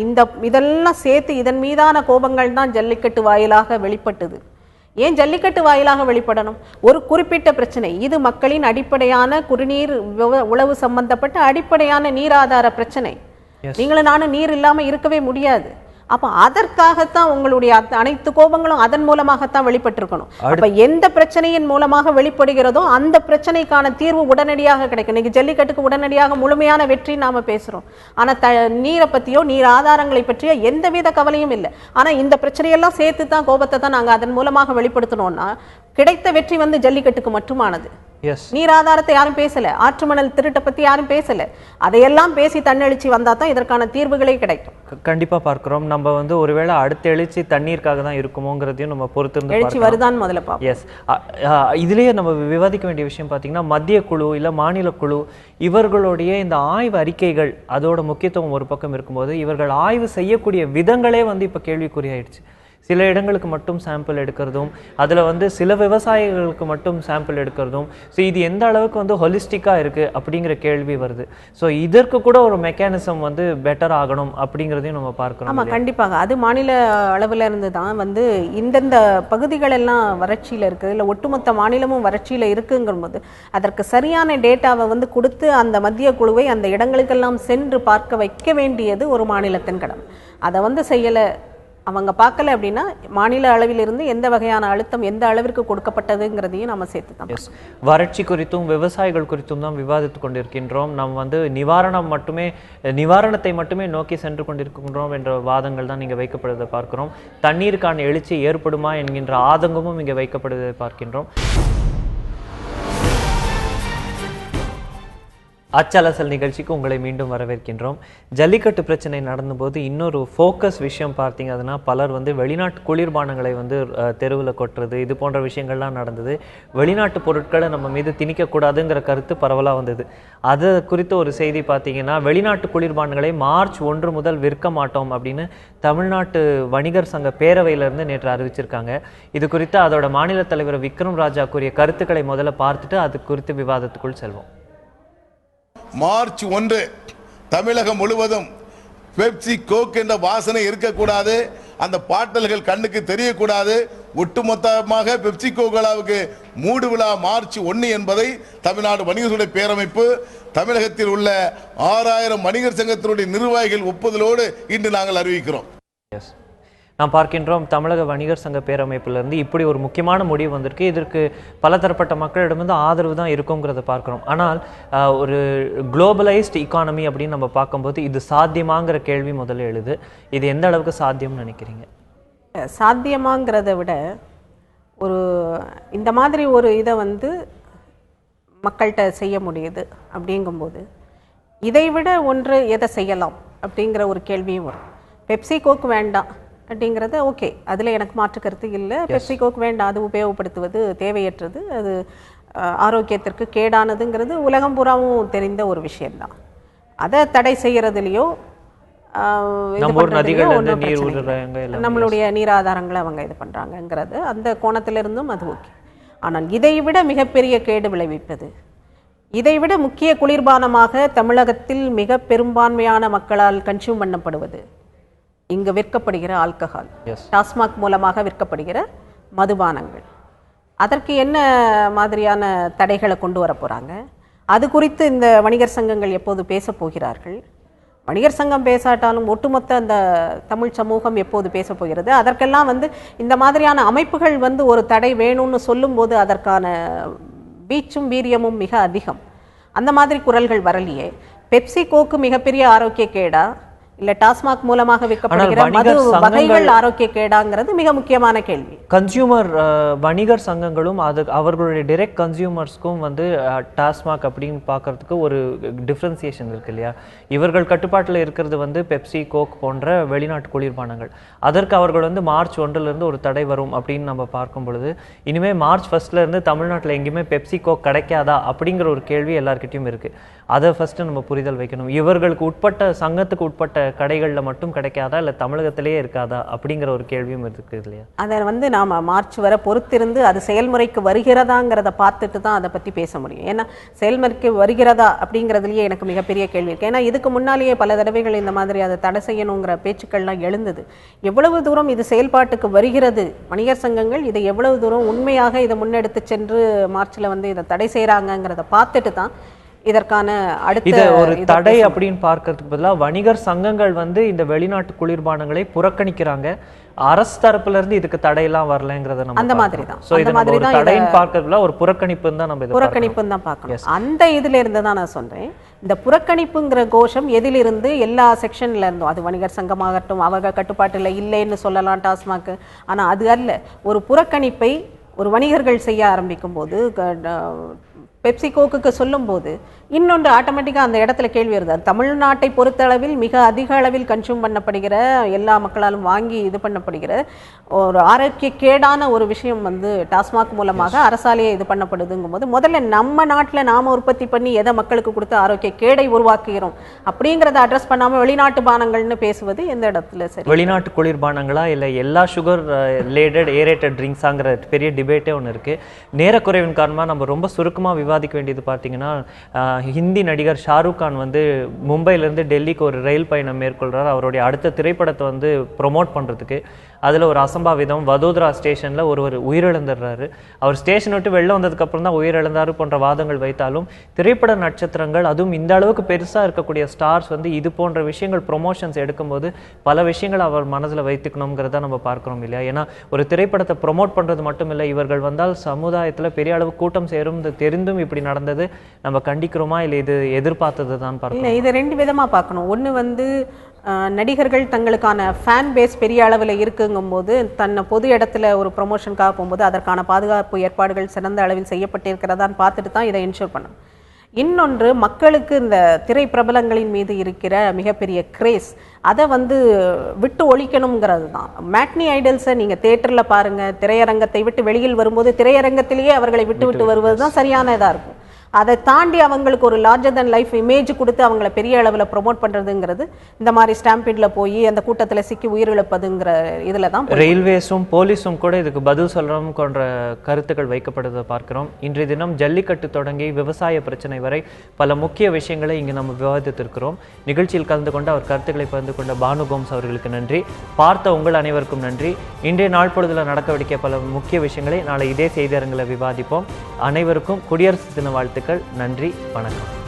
இதெல்லாம் சேர்த்து இதன் மீதான கோபங்கள் தான் ஜல்லிக்கட்டு வாயிலாக வெளிப்பட்டது. ஏன் ஜல்லிக்கட்டு வாயிலாக வெளிப்படணும்? ஒரு குறிப்பிட்ட பிரச்சனை இது, மக்களின் அடிப்படையான குடிநீர் உழவு சம்பந்தப்பட்ட அடிப்படையான நீராதார பிரச்சனை. நீங்களும் நானும் நீர் இல்லாமல் இருக்கவே முடியாது. அப்போ அதற்காகத்தான் உங்களுடைய அனைத்து கோபங்களும் அதன் மூலமாகத்தான் வெளிப்பட்டிருக்கணும். அப்ப எந்த பிரச்சனையின் மூலமாக வெளிப்படுகிறதோ அந்த பிரச்சனைக்கான தீர்வு உடனடியாக கிடைக்கும். இன்னைக்கு ஜல்லிக்கட்டுக்கு உடனடியாக முழுமையான வெற்றி நாம பேசுறோம், ஆனா நீரை பத்தியோ நீர் ஆதாரங்களை பற்றியோ எந்தவித கவலையும் இல்லை. ஆனா இந்த பிரச்சனையெல்லாம் சேர்த்து தான் கோபத்தை தான் நாங்க அதன் மூலமாக வெளிப்படுத்தணும்னா, கிடைத்த வெற்றி ஜல்லிக்கட்டுக்கு மட்டுமானது. நீர் ஆதாரத்தை யாரும் பேசல, ஆற்று மணல் திருட்டை பத்தி யாரும் பேசல. அதையெல்லாம் பேசி தன்னெழுச்சி வந்தா தான் இதற்கான தீர்வுகளே கிடைக்கும். கண்டிப்பா பார்க்கிறோம். நம்ம ஒருவேளை அடுத்த எழுச்சி தண்ணீருக்காக தான் இருக்குமோங்கிறதையும் நம்ம பொறுத்திருந்து எழுச்சி வருதான் முதல்ல பார்ப்போம். எஸ், இதுலயே நம்ம விவாதிக்க வேண்டிய விஷயம் பார்த்தீங்கன்னா, மத்திய குழு இல்ல மாநில குழு இவர்களுடைய இந்த ஆய்வு அறிக்கைகள், அதோட முக்கியத்துவம் ஒரு பக்கம் இருக்கும்போது, இவர்கள் ஆய்வு செய்யக்கூடிய விதங்களே இப்ப கேள்விக்குறியாயிடுச்சு. சில இடங்களுக்கு மட்டும் சாம்பிள் எடுக்கிறதும், அதில் சில விவசாயிகளுக்கு மட்டும் சாம்பிள் எடுக்கிறதும், ஸோ இது எந்த அளவுக்கு ஹொலிஸ்டிக்காக இருக்குது அப்படிங்கிற கேள்வி வருது. ஸோ இதற்கு கூட ஒரு மெக்கானிசம் பெட்டர் ஆகணும் அப்படிங்கிறதையும் நம்ம பார்க்கணும். ஆமாம், கண்டிப்பாக. அது மாநில அளவில் இருந்து தான் இந்தந்த பகுதிகளெல்லாம் வறட்சியில் இருக்குது, இல்லை ஒட்டுமொத்த மாநிலமும் வறட்சியில் இருக்குங்கும்போது அதற்கு சரியான டேட்டாவை கொடுத்து அந்த மத்திய குழுவை அந்த இடங்களுக்கெல்லாம் சென்று பார்க்க வைக்க வேண்டியது ஒரு மாநிலத்தின் கடமை. அதை செய்யலை, அவங்க பார்க்கல அப்படின்னா மாநில அளவில் இருந்து எந்த வகையான அழுத்தம் எந்த அளவிற்கு கொடுக்கப்பட்டதுங்கிறதையும் நம்ம சேர்த்து தான். வறட்சி குறித்தும் விவசாயிகள் குறித்தும் தான் விவாதித்துக் கொண்டிருக்கின்றோம். நாம் நிவாரணத்தை மட்டுமே நோக்கி சென்று கொண்டிருக்கின்றோம் என்ற வாதங்கள் தான் இங்கே வைக்கப்படுவதை பார்க்கிறோம். தண்ணீருக்கான எழுச்சி ஏற்படுமா என்கின்ற ஆதங்கமும் இங்கே வைக்கப்படுவதை பார்க்கின்றோம். அச்சலசல் நிகழ்ச்சிக்கு உங்களை மீண்டும் வரவேற்கின்றோம். ஜல்லிக்கட்டு பிரச்சனை நடந்தபோது இன்னொரு ஃபோக்கஸ் விஷயம் பார்த்தீங்க, அதுனா பலர் வெளிநாட்டு குளிர்பானங்களை தெருவில் கொட்டுறது, இது போன்ற விஷயங்கள்லாம் நடந்தது. வெளிநாட்டு பொருட்களை நம்ம மீது திணிக்கக்கூடாதுங்கிற கருத்து பரவலாக வந்தது. அது குறித்த ஒரு செய்தி பார்த்தீங்கன்னா, வெளிநாட்டு குளிர்பானங்களை மார்ச் 1 முதல் விற்க மாட்டோம் அப்படின்னு தமிழ்நாட்டு வணிகர் சங்க பேரவையிலிருந்து நேற்று அறிவிச்சிருக்காங்க. இது குறித்து அதோட மாநில தலைவர் விக்ரம் ராஜா கூறிய கருத்துக்களை முதல்ல பார்த்துட்டு அது குறித்து விவாதத்துக்குள் செல்வோம். மார்ச் 1 தமிழகம் முழுவதும் பெப்சி கோக் என்ற வாசனை இருக்கக்கூடாது, அந்த பாட்டல்கள் கண்ணுக்கு தெரியக்கூடாது. ஒட்டுமொத்தமாக பெப்சி கோகோலாவுக்கு மூடு விழா மார்ச் 1 என்பதை தமிழ்நாடு வணிகர்களுடைய பேரமைப்பு, தமிழகத்தில் உள்ள 6000 வணிகர் சங்கத்தினுடைய நிர்வாகிகள் ஒப்புதலோடு இன்று நாங்கள் அறிவிக்கிறோம். நாம் பார்க்கின்றோம் தமிழக வணிகர் சங்க பேரமைப்பிலிருந்து இப்படி ஒரு முக்கியமான முடிவு வந்திருக்கு. இதற்கு பலதரப்பட்ட மக்களிடமிருந்து ஆதரவு தான் இருக்குங்கிறத பார்க்குறோம். ஆனால் ஒரு குளோபலைஸ்ட் இக்கானமி அப்படின்னு நம்ம பார்க்கும்போது இது சாத்தியமாங்கிற கேள்வி முதல்ல எழுது. இது எந்த அளவுக்கு சாத்தியம்னு நினைக்கிறீங்க? சாத்தியமாங்கிறத விட ஒரு இந்த மாதிரி ஒரு இதை மக்கள்கிட்ட செய்ய முடியுது அப்படிங்கும்போது இதை விட ஒன்று எதை செய்யலாம் அப்படிங்கிற ஒரு கேள்வியும் வரும். பெப்சி கோக் வேண்டாம் அப்படிங்கிறது ஓகே, அதில் எனக்கு மாற்று கருத்து இல்லை. பெப்சி கோக் வேண்டாம், அது உபயோகப்படுத்துவது தேவையற்றது, அது ஆரோக்கியத்திற்கு கேடானதுங்கிறது உலகம் பூராவும் தெரிந்த ஒரு விஷயம்தான். அதை தடை செய்யறதுலையோ நம்மளுடைய நீர் ஆதாரங்களை அவங்க இது பண்ணுறாங்கங்கிறது அந்த கோணத்திலிருந்தும் அது ஓகே. ஆனால் இதை விட மிகப்பெரிய கேடு விளைவிப்பது, இதைவிட முக்கிய குளிர்பானமாக தமிழகத்தில் மிக பெரும்பான்மையான மக்களால் கன்சியூம் பண்ணப்படுவது இங்கு விற்கப்படுகிற ஆல்கஹால், டாஸ்மாக் மூலமாக விற்கப்படுகிற மதுபானங்கள், அதற்கு என்ன மாதிரியான தடைகளை கொண்டு வர போகிறாங்க? அது குறித்து இந்த வணிகர் சங்கங்கள் எப்போது பேச போகிறார்கள்? வணிகர் சங்கம் பேசாட்டாலும் ஒட்டுமொத்த அந்த தமிழ் சமூகம் எப்போது பேச போகிறது? அதற்கெல்லாம் இந்த மாதிரியான அமைப்புகள் ஒரு தடை வேணும்னு சொல்லும்போது அதற்கான வீச்சும் வீரியமும் மிக அதிகம். அந்த மாதிரி குரல்கள் வரலையே. பெப்சி கோக்கு மிகப்பெரிய ஆரோக்கிய கேடா, இல்ல டாஸ்மாக் மூலமாக விற்கப்படுகிற மது வகைகள் ஆரோக்கிய கேடாங்கிறது மிக முக்கியமான கேள்வி. கன்சியூமர் வணிகர் சங்கங்களும் அது அவர்களுடைய டைரக்ட் கன்சியூமர்ஸ்க்கும் டாஸ்மாக் அப்படின்னு பார்க்கறதுக்கு ஒரு டிஃப்ரென்சியேஷன் இருக்கு இல்லையா? இவர்கள் கட்டுப்பாட்டில் இருக்கிறது பெப்சி கோக் போன்ற வெளிநாட்டு குளிர்பானங்கள். அதற்கு அவர்கள் மார்ச் 1 ஒரு தடை வரும் அப்படின்னு நம்ம பார்க்கும் பொழுது இனிமேல் மார்ச் 1 தமிழ்நாட்டில் எங்கேயுமே பெப்சி கோக் கிடைக்காதா அப்படிங்கிற ஒரு கேள்வி எல்லார்கிட்டையும் இருக்கு. அதை ஃபர்ஸ்ட் நம்ம புரிதல் வைக்கணும். இவர்களுக்கு உட்பட்ட சங்கத்துக்கு உட்பட்ட கடைகளில் மட்டும் கிடைக்காதா, இல்லை தமிழகத்திலேயே இருக்காதா அப்படிங்கிற ஒரு கேள்வியும் இருக்குது இல்லையா? அதை நாம் மார்ச் வரை பொறுத்திருந்து அது செயல்முறைக்கு வருகிறதாங்கிறத பார்த்துட்டு தான் அதை பற்றி பேச முடியும். ஏன்னா செயல்முறைக்கு வருகிறதா அப்படிங்கிறதுலேயே எனக்கு மிகப்பெரிய கேள்வி இருக்குது. ஏன்னா இதுக்கு முன்னாலேயே பல தடவைகள் இந்த மாதிரி அதை தடை செய்யணுங்கிற பேச்சுக்கள்லாம் எழுந்தது. எவ்வளவு தூரம் இது செயல்பாட்டுக்கு வருகிறது, வணிகர் சங்கங்கள் இதை எவ்வளவு தூரம் உண்மையாக இதை முன்னெடுத்து சென்று மார்ச்சில் இதை தடை செய்கிறாங்கங்கிறத பார்த்துட்டு தான் இதற்கான அடுத்த ஒரு தடை அப்படின்னு பார்க்கறதுக்கு பதிலாக வணிகர் சங்கங்கள் இந்த வெளிநாட்டு குளிர்பானங்களை புறக்கணிக்கிறாங்க. அரசு தரப்புல இருந்து இதுக்கு தடையெல்லாம் வரலங்கிறத நம்ம அந்த மாதிரி தான். சோ இது ஒரு தடைன்னு பார்க்கறதுல ஒரு புறக்கணிப்புன்னு தான் நம்ம புறக்கணிப்புன்னு தான் பார்க்கணும். அந்த இதுல இருந்து தான் நான் சொல்றேன், இந்த புறக்கணிப்புங்கிற கோஷம் எதிலிருந்து எல்லா செக்ஷன்ல இருந்தும், அது வணிகர் சங்கமாகட்டும் அவங்க கட்டுப்பாட்டுல இல்லைன்னு சொல்லலாம் டாஸ்மாக். ஆனா அது அல்ல, ஒரு புறக்கணிப்பை ஒரு வணிகர்கள் செய்ய ஆரம்பிக்கும் போது பெப்சி கோக்குக்கு சொல்லும்போது இன்னொன்று ஆட்டோமேட்டிக்காக அந்த இடத்துல கேள்வி வருது. தமிழ்நாட்டை பொறுத்தளவில் மிக அதிக அளவில் கன்சியூம் பண்ணப்படுகிற, எல்லா மக்களாலும் வாங்கி இது பண்ணப்படுகிற ஒரு ஆரோக்கிய கேடான ஒரு விஷயம் டாஸ்மாக் மூலமாக அரசாலேயே இது பண்ணப்படுதுங்கும் போது முதல்ல நம்ம நாட்டில் நாம் உற்பத்தி பண்ணி எதை மக்களுக்கு கொடுத்து ஆரோக்கிய கேடை உருவாக்குகிறோம் அப்படிங்கிறத அட்ரஸ் பண்ணாமல் வெளிநாட்டு பானங்கள்னு பேசுவது எந்த இடத்துல சரி? வெளிநாட்டு குளிர்பானங்களா இல்லை எல்லா சுகர் லேடட் ஏரேட்டட் ட்ரிங்க்ஸாங்கிற பெரிய டிபேட்டே ஒன்று இருக்குது. நேரக்குறைவின் காரணமாக நம்ம ரொம்ப சுருக்கமாக விவாதிக்க வேண்டியது பார்த்தீங்கன்னா, ஹிந்தி நடிகர் ஷாருக் கான் மும்பையிலேருந்து டெல்லிக்கு ஒரு ரயில் பயணம் மேற்கொள்கிறார் அவருடைய அடுத்த திரைப்படத்தை ப்ரொமோட் பண்ணுறதுக்கு. அதில் ஒரு அசம்பாவிதம், வதோதரா ஸ்டேஷனில் ஒருவர் உயிரிழந்துடுறாரு. அவர் ஸ்டேஷன் விட்டு வெளில வந்ததுக்கப்புறம் தான் உயிரிழந்தார் போன்ற வாதங்கள் வைத்தாலும் திரைப்பட நட்சத்திரங்கள், அதுவும் இந்த அளவுக்கு பெருசாக இருக்கக்கூடிய ஸ்டார்ஸ் இது போன்ற விஷயங்கள் ப்ரொமோஷன்ஸ் எடுக்கும்போது பல விஷயங்கள் அவர் மனதில் வைத்துக்கணுங்கிறத நம்ம பார்க்குறோம் இல்லையா? ஏன்னா ஒரு திரைப்படத்தை ப்ரொமோட் பண்ணுறது மட்டும் இல்லை, இவர்கள் வந்தால் சமுதாயத்தில் பெரிய அளவு கூட்டம் சேரும் தெரிந்தும் இப்படி நடந்தது நம்ம கண்டிக்கிறோமா, இல்லை இது எதிர்பார்த்தது தான் பார்க்கணும்? இல்லை, இதை ரெண்டு விதமாக பார்க்கணும். ஒன்று நடிகர்கள் தங்களுக்கான ஃபேன் பேஸ் பெரிய அளவில் இருக்குங்கும்போது தன்னை பொது இடத்துல ஒரு ப்ரொமோஷனுக்காக போகும்போது அதற்கான பாதுகாப்பு ஏற்பாடுகள் சிறந்த அளவில் செய்யப்பட்டிருக்கிறதான்னு பார்த்துட்டு தான் இதை என்ஷூர் பண்ணணும். இன்னொன்று, மக்களுக்கு இந்த திரை பிரபலங்களின் மீது இருக்கிற மிகப்பெரிய கிரேஸ், அதை விட்டு ஒழிக்கணுங்கிறது தான். மேட்னி ஐடல்ஸை நீங்கள் தியேட்டரில் பாருங்கள், திரையரங்கத்தை விட்டு வெளியில் வரும்போது திரையரங்கத்திலேயே அவர்களை விட்டு விட்டு வருவது தான் சரியான இதாக இருக்கும். அதை தாண்டி அவங்களுக்கு ஒரு லார்ஜர் தன் லைஃப் இமேஜ் கொடுத்து அவங்கள பெரிய அளவில் ப்ரொமோட் பண்ணுறதுங்கிறது இந்த மாதிரி ஸ்டாம்பீடில் போய் அந்த கூட்டத்தில் சிக்கி உயிரிழப்பதுங்கிற இதில் தான் ரயில்வேஸும் போலீஸும் கூட இதுக்கு பதில் சொல்கிறோம் போன்ற கருத்துக்கள் வைக்கப்படுவதை பார்க்கிறோம். இன்றைய தினம் ஜல்லிக்கட்டு தொடங்கி விவசாய பிரச்சனை வரை பல முக்கிய விஷயங்களை இங்கு நம்ம விவாதித்திருக்கிறோம். நிகழ்ச்சியில் கலந்து கொண்டு அவர் கருத்துக்களை பகிர்ந்து கொண்ட பானு கோம்ஸ் அவர்களுக்கு நன்றி. பார்த்த உங்கள் அனைவருக்கும் நன்றி. இன்றைய நாள் பொழுதுல நடக்க வேண்டிய பல முக்கிய விஷயங்களை நாளை இதே செய்தியரங்களை விவாதிப்போம். அனைவருக்கும் குடியரசு தின வாழ்த்துக்கள். நன்றி, வணக்கம்.